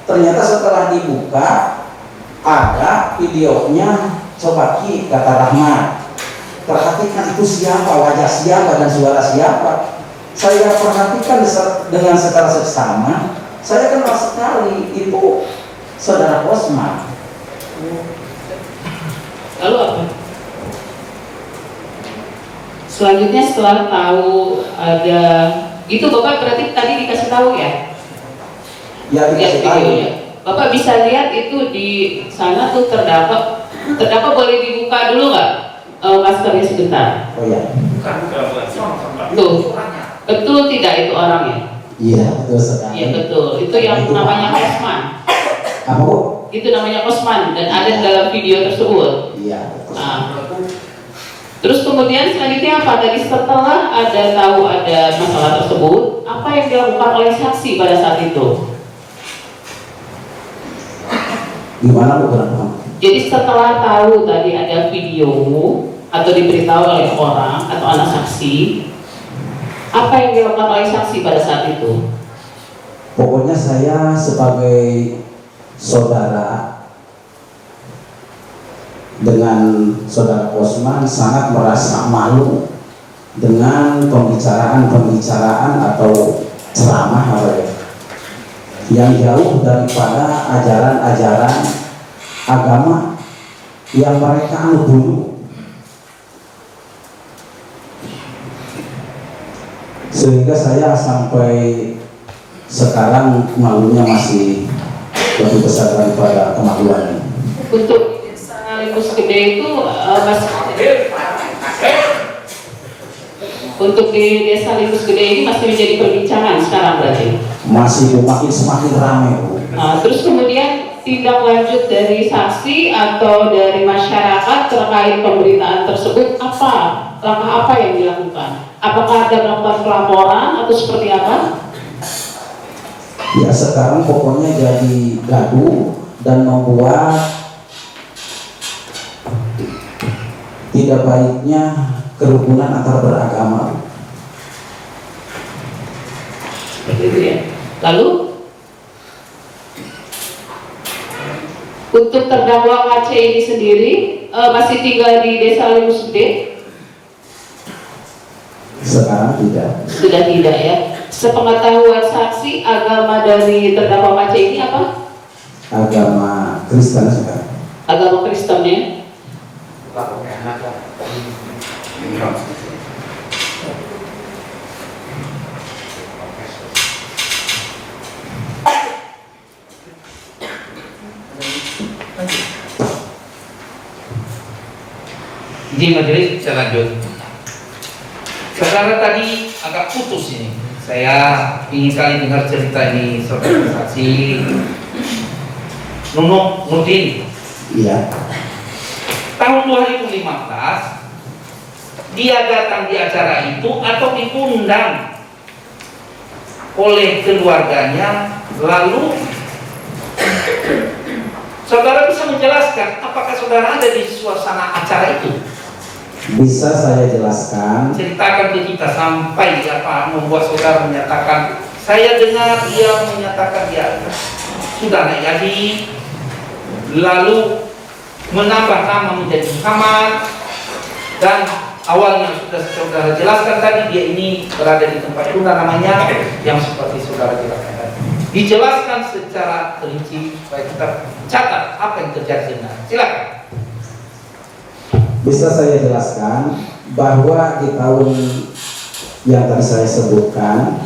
S12: Ternyata setelah dibuka ada videonya. Coba Ki, kata Rahmat, perhatikan itu siapa, wajah siapa dan suara siapa. Saya perhatikan dengan secara seksama, saya kenal sekali itu saudara Osman.
S11: Lalu apa? Selanjutnya setelah tahu ada itu, Bapak berarti tadi dikasih tahu ya?
S12: Ya, dikasih tahu.
S11: Videonya. Bapak bisa lihat itu di sana tuh terdapat boleh dibuka dulu nggak maskernya sebentar?
S12: Oh ya.
S11: Tuh, betul tidak itu orangnya?
S12: Iya, betul sekali.
S11: Iya betul. Itu yang namanya Osman.
S12: Apa Bu?
S11: Itu namanya Osman dan ada dalam video tersebut.
S12: Iya.
S11: Nah, terus kemudian selanjutnya apa? Tadi setelah ada tahu ada masalah tersebut, apa yang dilakukan oleh saksi pada saat itu?
S12: Gimana Bu?
S11: Jadi setelah tahu tadi ada video atau diberitahu oleh orang atau anak saksi, apa yang dilakukan oleh saksi pada saat itu?
S12: Pokoknya saya sebagai saudara dengan saudara Osman sangat merasa malu dengan pembicaraan atau ceramah yang jauh daripada ajaran-ajaran agama yang mereka anut dulu. Sehingga saya sampai sekarang malunya masih lebih besar daripada kemaluan.
S11: Untuk sekaligus gede itu untuk di desa Limus Gede ini masih menjadi perbincangan sekarang berarti?
S12: Masih semakin ramai.
S11: Nah, terus kemudian tindak lanjut dari saksi atau dari masyarakat terkait pemberitaan tersebut apa? Langkah apa yang dilakukan? Apakah ada melakukan pelaporan atau seperti apa?
S12: Ya sekarang pokoknya jadi gaduh dan membuat tidak baiknya kerukunan antar beragama.
S11: Begitu ya. Lalu untuk terdakwa KC ini sendiri masih tinggal di desa Limus Gede?
S12: Sekarang tidak.
S11: Sudah tidak ya. Sepengetahuan saksi, agama dari terdakwa KC ini apa?
S12: Agama Kristen sekarang.
S11: Agama Kristen ya.
S6: Izin majelis, saya lanjut. Saudara tadi agak putus ini. Saya ingin sekali dengar cerita ini saudara saksi Nunuk Nurdin.
S12: Iya.
S6: Tahun 2015 dia datang di acara itu atau diundang oleh keluarganya, lalu saudara bisa menjelaskan apakah saudara ada di suasana acara itu?
S12: Bisa saya jelaskan.
S6: Ceritakan ke kita sampai apa membuat saudara menyatakan, saya dengar dia menyatakan dia sudah naik haji, lalu menambah nama menjadi Muhammad, dan awalnya sudah saudara jelaskan tadi, dia ini berada di tempat itu namanya yang seperti saudara jelaskan tadi. Dijelaskan secara rinci supaya kita catat apa yang terjadi sebenarnya. Silakan.
S12: Bisa saya jelaskan bahwa di tahun yang tadi saya sebutkan,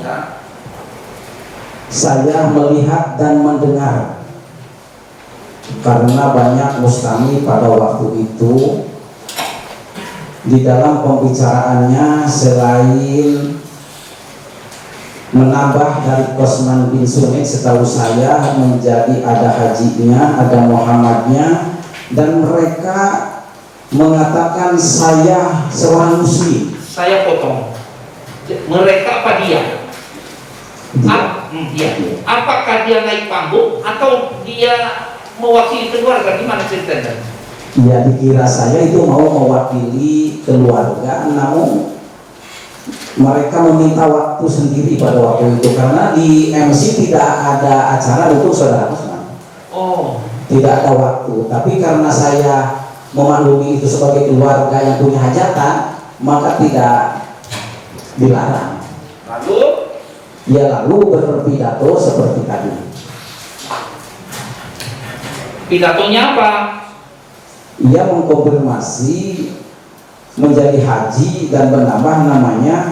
S12: saya melihat dan mendengar, karena banyak mustami pada waktu itu di dalam pembicaraannya selain menambah dari Kosman bin Sunnah, setahu saya menjadi ada hajinya, ada Muhammadnya, dan mereka mengatakan saya seorang muslim.
S6: Saya potong. Mereka apa dia? Dia. Apakah dia naik panggung atau dia mewakili keluarga? Gimana ceritanya?
S12: Ya, dikira saya itu mau mewakili keluarga, namun mereka meminta waktu sendiri pada waktu itu, karena di MC tidak ada acara untuk saudara Kosman.
S6: Oh.
S12: Tidak ada waktu, tapi karena saya memaklumi itu sebagai keluarga yang punya hajatan, maka tidak dilarang.
S6: Lalu?
S12: Ya, lalu berpidato seperti tadi.
S6: Pidatonya apa?
S12: Ia mengkonfirmasi menjadi haji dan menambah namanya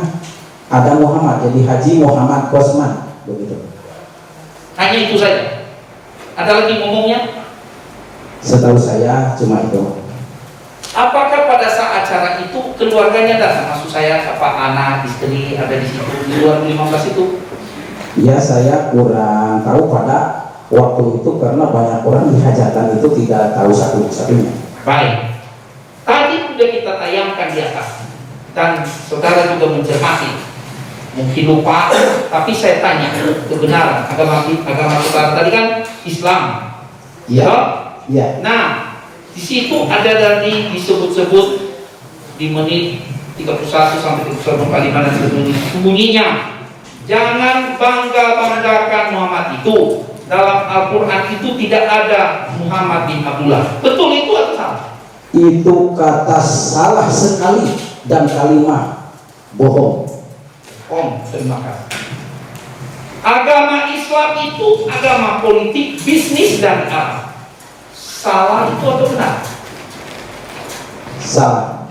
S12: ada Muhammad, jadi Haji Muhammad Kosman, begitu.
S6: Hanya itu saja. Ada lagi ngomongnya?
S12: Setahu saya cuma itu.
S6: Apakah pada saat acara itu keluarganya datang? Maksud saya apa, anak, istri ada di situ di 2015 itu?
S12: Ya, saya kurang tahu pada waktu itu karena banyak orang di hajatan itu tidak tahu satu-satunya.
S6: Baik. Tadi sudah kita tayangkan di atas dan saudara juga mencermati. Mungkin lupa, tapi saya tanya kebenaran agama saudara tadi kan Islam.
S12: Iya. Ya.
S6: Nah, di situ ada dari disebut-sebut di menit 31 sampai 35 dan seterusnya. Bunyinya, jangan bangga-banggakan Muhammad itu. Dalam Al-Quran itu tidak ada Muhammad bin Abdullah. Betul itu atau salah?
S12: Itu kata salah sekali dan kalimat bohong.
S6: Terima kasih. Agama Islam itu agama politik, bisnis, dan Arab. Salah itu atau benar?
S12: Salah.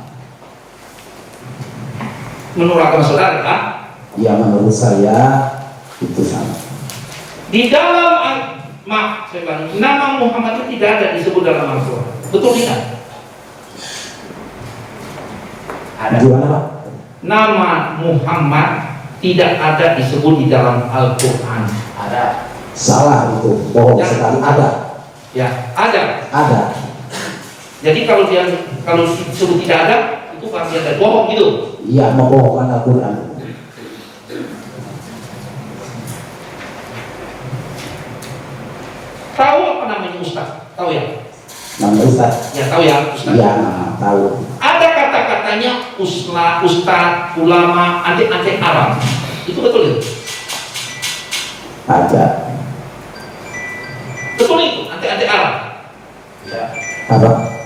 S6: Menurut agama saudara kan?
S12: Ya, menurut saya itu salah.
S6: Di dalam nama Muhammad itu tidak ada disebut dalam Al-Quran. Betul tidak? Ada.
S12: Gimana, Pak?
S6: Nama Muhammad tidak ada disebut di dalam Al-Quran. Ada.
S12: Salah itu, bohong sekali. Ada.
S6: Ya, ada.
S12: Ada.
S6: Jadi kalau disebut tidak ada, itu pasti ada bohong gitu.
S12: Iya, membohongkan Al-Quran.
S6: Tahu apa namanya Ustaz? Tahu ya?
S12: Nama Ustaz?
S6: Ya, tahu ya Ustaz?
S12: Iya, tahu.
S6: Ada kata-katanya Ustaz, ulama, antek-antek Arab. Itu betul ya?
S12: Ada.
S6: Betul itu, antek-antek Arab? Ya.
S12: Apa?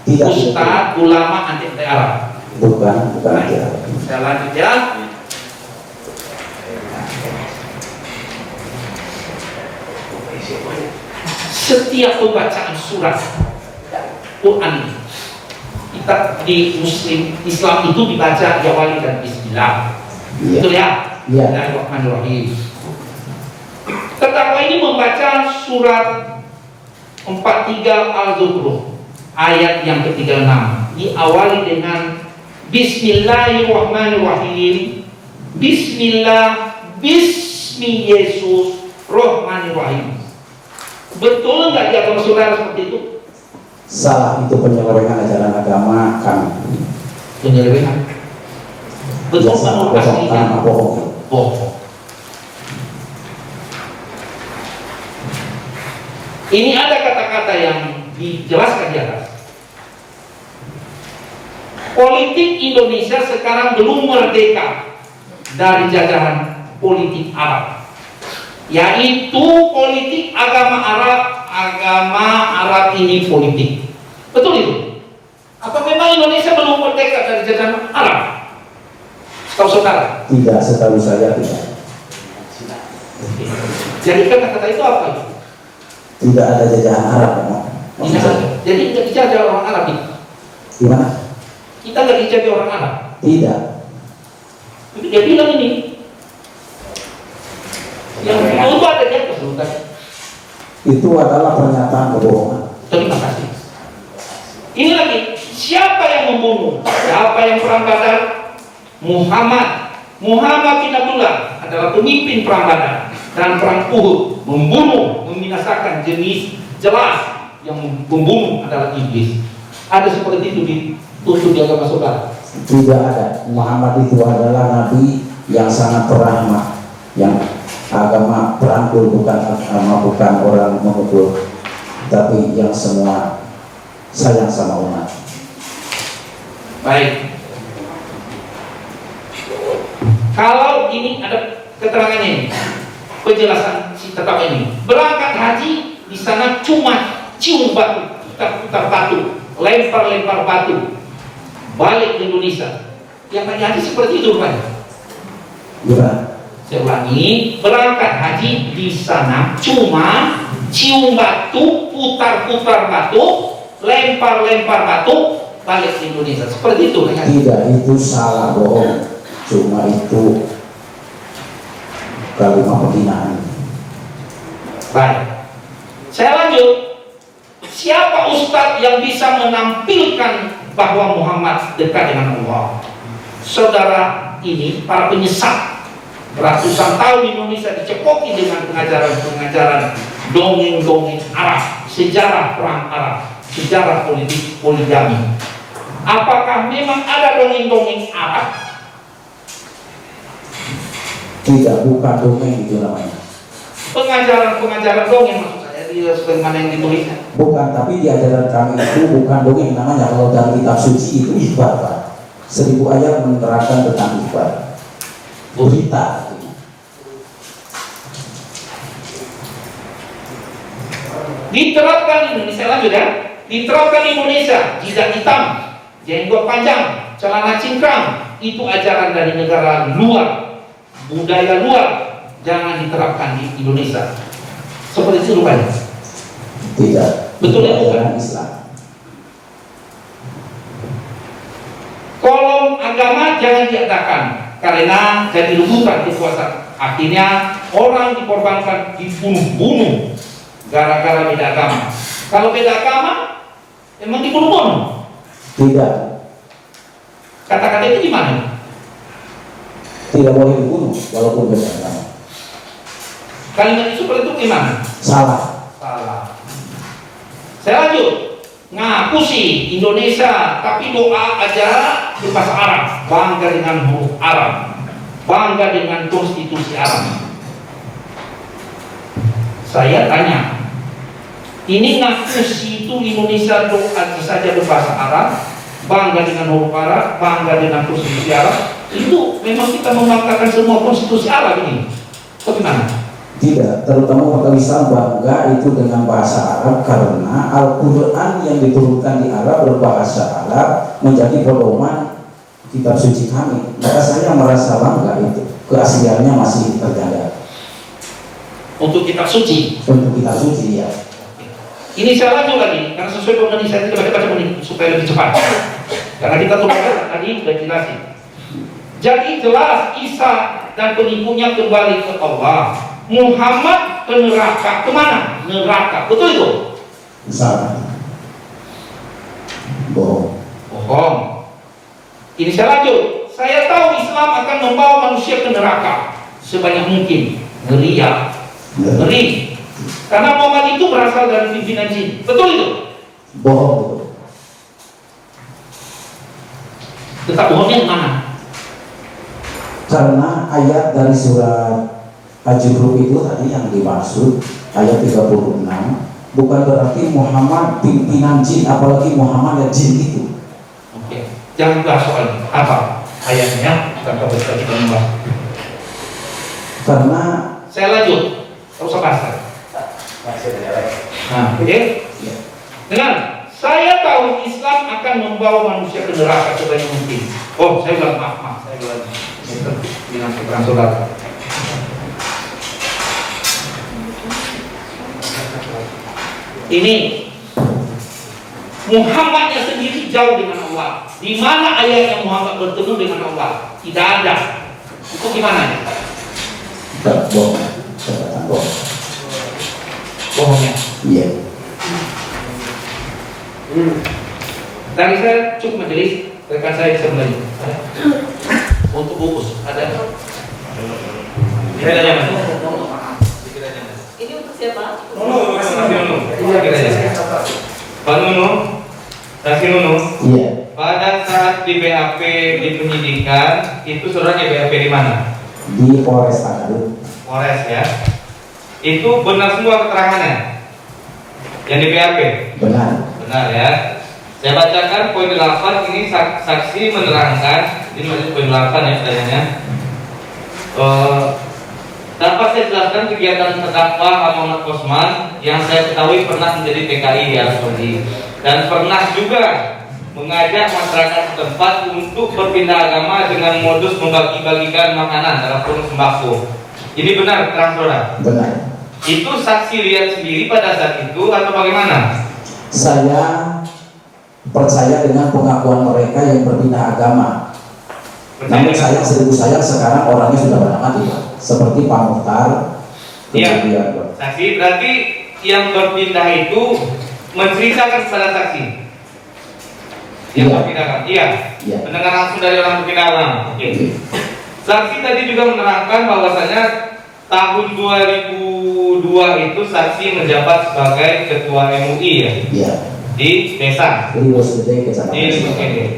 S12: Tidak.
S6: Ustaz, ulama, antek-antek Arab?
S12: Bukan aja.
S6: Saya lanjut ya. Setiap pembacaan surat Quran kita di Muslim Islam itu dibaca diawali dan Bismillah.
S12: Iya.
S6: Betul ya?
S12: Iya.
S6: Bismillahirrahmanirrahim. Terdakwa ini membaca surat 43 Al-Zukhruf ayat yang ke-36 diawali dengan Bismillahirrahmanirrahim. Bismillah, Bismi Yesus Rahmanirrahim. Betul nggak di agama saudara seperti itu?
S12: Salah, itu penyelewengan ajaran agama kami.
S6: Penyelewengan. Betul menurut aslinya?
S12: Bohong.
S6: Bohong. Ini ada kata-kata yang dijelaskan di atas. Politik Indonesia sekarang belum merdeka dari jajahan politik Arab, yaitu politik agama Arab ini politik. Betul itu? Apa memang Indonesia belum merdeka dari jajahan Arab? Setahu saudara?
S12: Tidak, setahu saya tidak.
S6: Jadi kata-kata itu apa?
S12: Tidak ada jajahan Arab.
S6: Tidak ada. Jadi tidak dijajah orang Arab itu.
S12: Gimana?
S6: Kita nggak dijajah orang Arab.
S12: Tidak.
S6: Itu dia bilang ini. Yang itu ada di atas bukan?
S12: Itu adalah pernyataan kebohongan.
S6: Terima kasih. Ini lagi, siapa yang membunuh? Siapa yang perang Badar? Muhammad bin Abdullah adalah pemimpin perang Badar dan perang Uhud, membunuh, membinasakan jenis jelas yang membunuh adalah iblis. Ada seperti itu dituntut di agama saudara?
S12: Tidak ada. Muhammad itu adalah nabi yang sangat berahmat, yang agama perangkul, bukan agama, bukan orang memukul, tapi yang semua sayang sama umat.
S6: Baik. Kalau ini ada keterangannya ini, penjelasan si tetap ini, berangkat haji di sana cuma cium batu, putar-putar batu, lempar-lempar batu, balik ke Indonesia. Yang haji seperti itu rupanya.
S12: Gimana?
S6: Saya ulangi, berangkat haji di sana cuma cium batu, putar-putar batu, lempar-lempar batu, balik ke Indonesia. Seperti itu kan?
S12: Tidak, itu salah, bohong. Cuma itu kalimat penghinaan.
S6: Baik. Saya lanjut. Siapa ustadz yang bisa menampilkan bahwa Muhammad dekat dengan Allah? Saudara ini para penyesat. Ratusan tahun Indonesia dicekoki dengan pengajaran-pengajaran dongeng-dongeng Arab, sejarah perang Arab, sejarah politik poligami. Apakah memang ada dongeng-dongeng Arab?
S12: Tidak, bukan dongeng itu namanya.
S6: Pengajaran-pengajaran dongeng maksud saya di sebagaimana yang ditulisnya.
S12: Bukan, tapi di ajaran kami itu bukan dongeng namanya. Kalau dalam kitab suci itu ikhbar, Pak. 1000 ayat menerangkan tentang ikhbar. Berita.
S6: Diterapkan Indonesia, lanjut ya. Diterapkan Indonesia, jidat hitam, jenggot panjang, celana cingkrang, itu ajaran dari negara luar, budaya luar, jangan diterapkan di Indonesia. Seperti itu rupanya.
S12: Tidak.
S6: Betul ya, bukan?
S12: Islam.
S6: Kolom agama jangan diadakan karena jadi rebutan kekuasaan. Akhirnya orang dikorbankan, dibunuh-bunuh gara-gara beda agama. Kalau beda agama, emang dibunuh-bunuh?
S12: Tidak.
S6: Kata-kata itu gimana?
S12: Tidak boleh dibunuh walaupun beda agama.
S6: Kalimat itu seperti itu gimana?
S12: Salah.
S6: Salah. Saya lanjut. Ngaku sih Indonesia, tapi doa aja berbahasa Arab. Bangga dengan huruf Arab, bangga dengan konstitusi Arab. Saya tanya, ini ngaku sih itu Indonesia doa saja berbahasa Arab, bangga dengan huruf Arab, bangga dengan konstitusi Arab. Itu memang kita membanggakan semua konstitusi Arab ini? Bagaimana?
S12: Tidak, terutama umat Islam bangga itu dengan bahasa Arab karena Al-Quran yang diturunkan di Arab berbahasa Arab menjadi pedoman kitab suci kami. Maka saya merasa bangga itu, keasliannya masih terjaga.
S6: Untuk kitab suci?
S12: Untuk kitab suci, ya.
S6: Ini saya lanjut lagi, karena sesuai dengan saya tidak baca menit supaya lebih cepat. Karena kita tuh tadi sudah jelasin. Jadi jelas Isa dan pengikutnya kembali ke Allah. Muhammad ke neraka, kemana? Neraka, betul itu?
S12: Salah. Bohong.
S6: Bohong. Ini saya lanjut. Saya tahu Islam akan membawa manusia ke neraka sebanyak mungkin. Ngeri ya? Ngeri. Karena Muhammad itu berasal dari pimpinan jin, betul itu?
S12: Bohong itu.
S6: Tetap bohongnya mana?
S12: Karena ayat dari surat Al-Zukhruf itu tadi yang dimaksud ayat 36 bukan berarti Muhammad pimpinan jin, apalagi Muhammad dan jin itu.
S6: Oke, jangan bahas soal apa ayatnya, tanpa kita membahas.
S12: Karena
S6: saya lanjut, terus bahas. Nah, oke. Dengar, Saya tahu Islam akan membawa manusia ke neraka sebanyak mungkin. Oh, saya bilang maaf, saya bilang dengan keterangan saudara. Ini Muhammadnya sendiri jauh dengan Allah. Di mana ayatnya Muhammad bertemu dengan Allah? Tidak ada. Itu gimana? Bohongnya.
S12: Iya.
S6: Tadi saya cukup majelis, rekan saya bisa menerima. Untuk bungkus ada. Kita aja mas.
S3: Ini untuk siapa?
S6: Pak Nunu, kasih Nunu.
S12: Iya.
S6: Pada saat di BAP di penyidikan itu saudara di BAP di mana?
S12: Di Polres Tangerang.
S6: Polres ya. Itu benar semua keterangannya yang di BAP?
S12: Benar.
S6: Benar ya. Saya bacakan poin 8 ini saksi menerangkan, ini masih poin 8 ya pertanyaannya. Dapat saya jelaskan kegiatan terdakwa Muhammad Kosman yang saya ketahui pernah menjadi TKI di Arab Saudi dan pernah juga mengajak masyarakat setempat untuk berpindah agama dengan modus membagi-bagikan makanan dalam kurung sembako. Ini benar terang saudara?
S12: Benar.
S6: Itu saksi lihat sendiri pada saat itu atau bagaimana?
S12: Saya percaya dengan pengakuan mereka yang berpindah agama. Namun sayang seribu sayang sekarang orangnya sudah pada mati, Pak. Seperti Pak Muhtar.
S6: Iya. Saksi berarti yang berpindah itu menceritakan kepada saksi. Yang berpindah agama. Iya. Mendengar langsung dari orang berpindah agama. Oke. Saksi tadi juga menerangkan bahwasanya tahun 2002 itu saksi menjabat sebagai ketua MUI ya.
S12: Iya.
S6: Di desa.
S12: Di Bosgede, Kecamatan.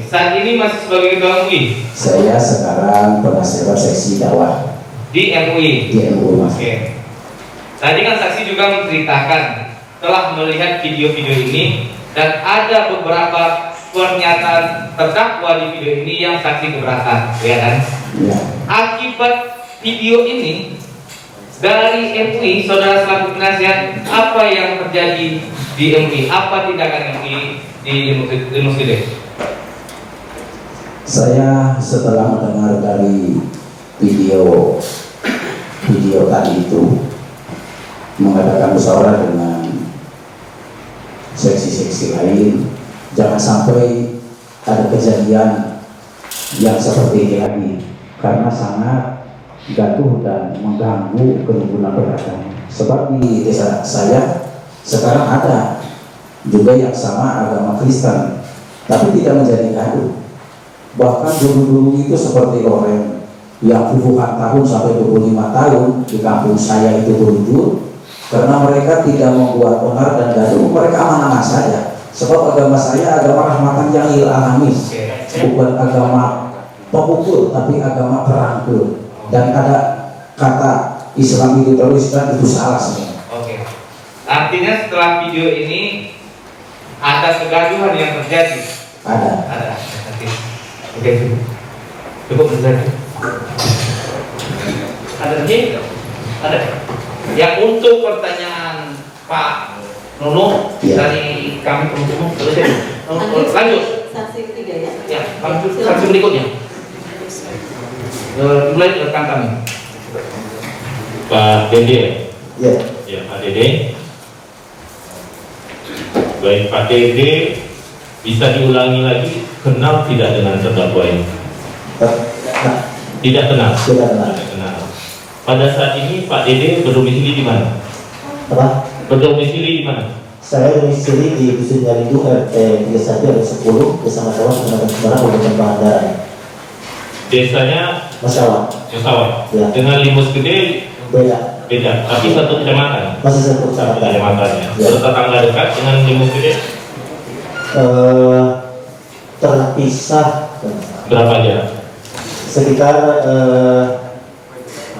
S6: Saat ini masih sebagai ketua MUI.
S12: Saya sekarang penasehat seksi dakwah
S6: di MUI.
S12: Di MUI Mas.
S6: Oke. Tadi kan saksi juga menceritakan telah melihat video-video ini dan ada beberapa pernyataan terdakwa di video ini yang saksi keberatan, ya kan?
S12: Ya.
S6: Akibat video ini dari MUI, saudara selaku penasihat, apa yang terjadi di MUI? Apa tindakan MUI di Musgede?
S12: Saya setelah mendengar dari video tadi itu mengadakan musyawarah dengan seksi-seksi lain, jangan sampai ada kejadian yang seperti ini lagi karena sangat gaduh dan mengganggu kerukunan beragama. Sebab di desa saya sekarang ada juga yang sama agama Kristen, tapi tidak menjadi gaduh. Bahkan dulu-dulu itu seperti orang yang puluhan tahun sampai 25 tahun di kampung saya itu berujur karena mereka tidak membuat onar dan gaduh, mereka aman-aman saja. Sebab agama saya agama rahmatan yang lil alamin, bukan agama pemukul tapi agama perangkul. Dan ada kata Islam itu terus dan itu salah semua.
S6: Oke. Artinya setelah video ini ada kegaduhan yang terjadi. Ada. Oke. Cukup terjadi. Ada lagi? Ada. Yang untuk pertanyaan Pak Nono dari kami penutup selesai. Lanjut.
S3: Saksi ketiga ya.
S6: Ya, lanjut saksi berikutnya. Mulai rekan kami.
S13: Pak Dede.
S12: Ya.
S13: Ya, Pak Dede. Baik, Pak Dede, bisa diulangi lagi, kenal tidak dengan terdakwa ini? Tidak kenal.
S12: Tidak kenal.
S13: Pada saat ini Pak Dede berdomisili di mana?
S12: Apa?
S13: Berdomisili di mana?
S12: Saya domisili di Dusun Jalidu RT 31 RT 10 Desa Masawan Kecamatan Semarang Kabupaten Pangandaran.
S13: Desanya
S12: Masawan. Ya.
S13: Dengan Limus Gede
S12: beda.
S13: Tapi satu kecamatan.
S12: Masih satu
S13: kecamatan ya. Bertetangga dekat dengan Limus Gede?
S12: Terpisah.
S13: Berapa jarak?
S12: Sekitar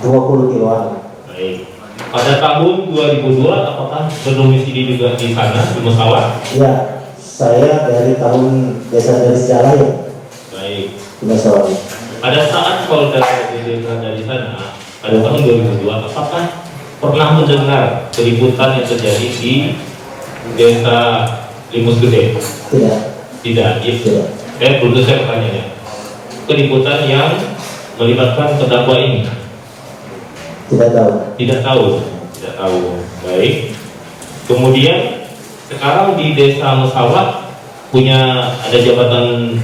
S12: 20 kiloan.
S13: Baik. Pada tahun 2002 apakah berdomisili juga di sana di Masawan?
S12: Ya, saya dari tahun dari sejarah ya.
S13: Baik.
S12: Di Masawan.
S13: Pada saat saudara Dede berada di sana pada tahun 2002, apakah pernah mendengar keributan yang terjadi di desa Limus gede?
S9: Tidak.
S13: Tidak.
S9: Tidak.
S13: Berikut saya pertanyaannya. Keributan yang melibatkan terdakwa ini?
S9: Tidak tahu.
S13: Tidak tahu. Tidak tahu. Baik. Kemudian sekarang di Desa Mesawat ada jabatan,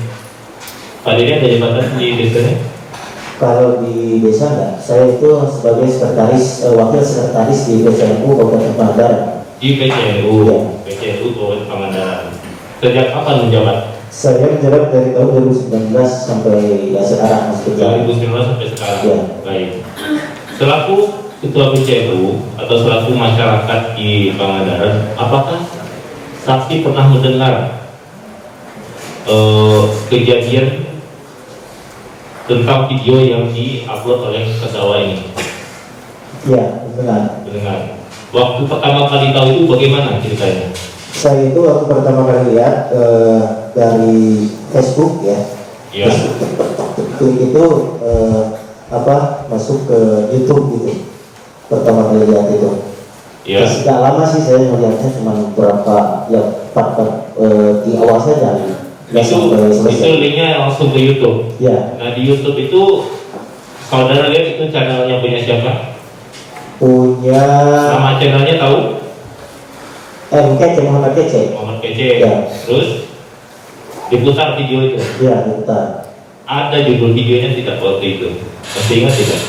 S13: Pak Dede ada jabatan di desanya?
S9: Kalau di desa enggak, saya itu sebagai sekretaris, wakil sekretaris di PCNU Kabupaten Pangandaran.
S13: Di PCNU, ya. PCNU Kabupaten Pangandaran. Sejak kapan menjabat?
S9: Saya menjabat dari tahun 2019 sampai ya sekarang.
S13: 2019 sampai sekarang. Ya. Baik. Selaku Ketua PCNU atau selaku masyarakat di Pangandaran, apakah saksi pernah mendengar kejadian tentang video yang di-upload oleh terdakwa ini?
S9: Ya, benar.
S13: Mendengar. Waktu pertama kali tahu itu bagaimana ceritanya?
S9: Saya itu waktu pertama kali lihat dari Facebook ya.
S13: Ya.
S9: Itu masuk ke YouTube gitu. Pertama kali lihat itu.
S13: Ya.
S9: Tidak lama sih saya melihatnya, cuma beberapa part di awal saja.
S13: Itu linknya langsung ke YouTube.
S9: Ya.
S13: Nah di YouTube itu saudara lihat itu channelnya punya siapa?
S9: Punya.
S13: Nama channelnya tahu?
S9: Kece, Muhammad Kece.
S13: Muhammad Kece.
S9: Ya.
S13: Terus diputar video itu.
S9: Ya, diputar.
S13: Ada judul videonya tidak waktu itu? Masih ingat tidak?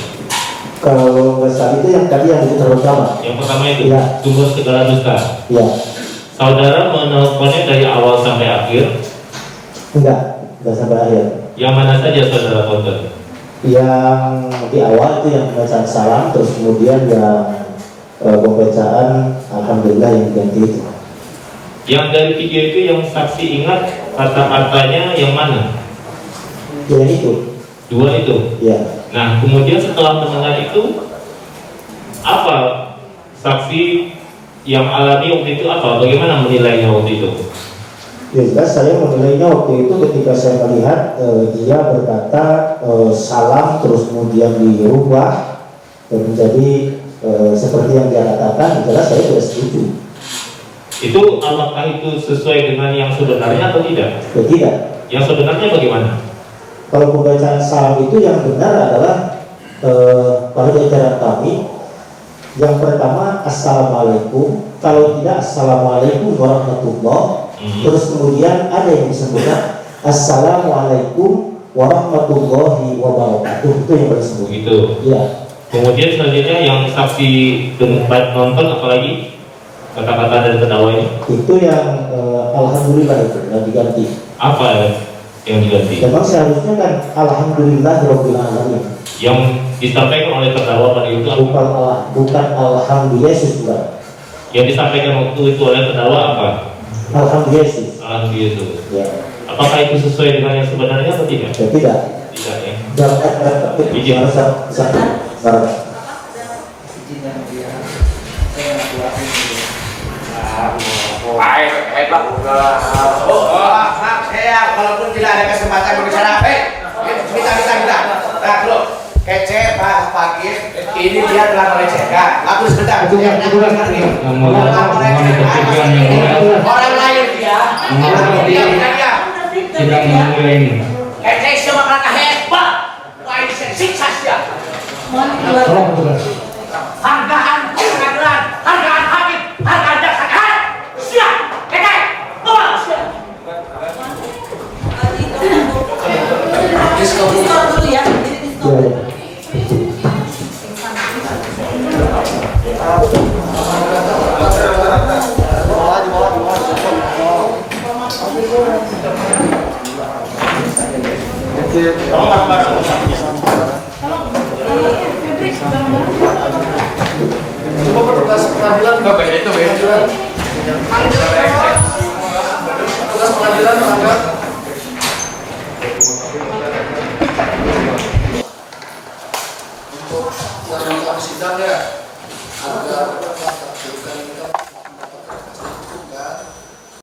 S9: Kalau nggak salah itu yang tadi yang diputar pertama.
S13: Yang pertama itu.
S9: Ya.
S13: Sumber segala dusta.
S9: Ya.
S13: Saudara menelponnya dari awal sampai akhir?
S9: Enggak sampai akhir.
S13: Yang mana saja saudara tonton?
S9: Yang di awal itu yang pembacaan salam, terus kemudian yang pembacaan alhamdulillah yang diganti itu.
S13: Yang dari video itu yang saksi ingat kata-katanya yang mana?
S9: Yang itu.
S13: Dua itu?
S9: Ya.
S13: Nah kemudian setelah mendengar itu, apa saksi yang alami waktu itu apa? Bagaimana menilainya waktu itu?
S9: Ya jelas saya menilainya waktu itu ketika saya melihat dia berkata salam terus kemudian dirubah menjadi seperti yang dia katakan, jelas saya tidak setuju.
S13: Itu apakah itu sesuai dengan yang sebenarnya atau tidak?
S9: Ya, tidak.
S13: Yang sebenarnya bagaimana?
S9: Kalau pembacaan salam itu yang benar adalah pada ajaran kami yang pertama assalamualaikum, kalau tidak assalamualaikum warahmatullah. Terus kemudian ada yang disebutkan assalamualaikum warahmatullahi wabarakatuh, itu yang disebut.
S13: Begitu.
S9: Ya.
S13: Kemudian selanjutnya yang saksi nonton apalagi kata-kata dari terdakwa ini?
S9: Itu yang alhamdulillah itu yang diganti.
S13: Apa yang diganti?
S9: Memang seharusnya kan alhamdulillahirabbil alamin.
S13: Yang disampaikan oleh terdakwa pada itu
S9: bukan alhamdulillah Yesus bukan.
S13: Yang disampaikan waktu itu oleh terdakwa apa?
S9: Alhamdulillah Yesus.
S13: Alhamdulillah Yesus.
S9: Ya.
S13: Apakah itu sesuai dengan yang sebenarnya atau tidak?
S9: Ya, tidak.
S13: Tidak ya.
S9: Izin.
S2: Baik, hebat. Maaf saya, walaupun tidak ada kesempatan berbicara, kita. Nah, dulu, Kece, Pak Fakir, ini dia telah melecehkan. Aku sebentar. Orang lain dia.
S1: Sedang memulai ini.
S2: Kece semua karena hebat. Wah, ini saya siksa dia. Hargaan pengadilan, hargaan hakim, hargaan jaksa. Siap, Kece, keluar.
S3: Diskon dulu ya.
S5: Coba berkas pengadilan nggak beda itu beda. Berkas pengadilan enggak. Untuk sidang ya, agar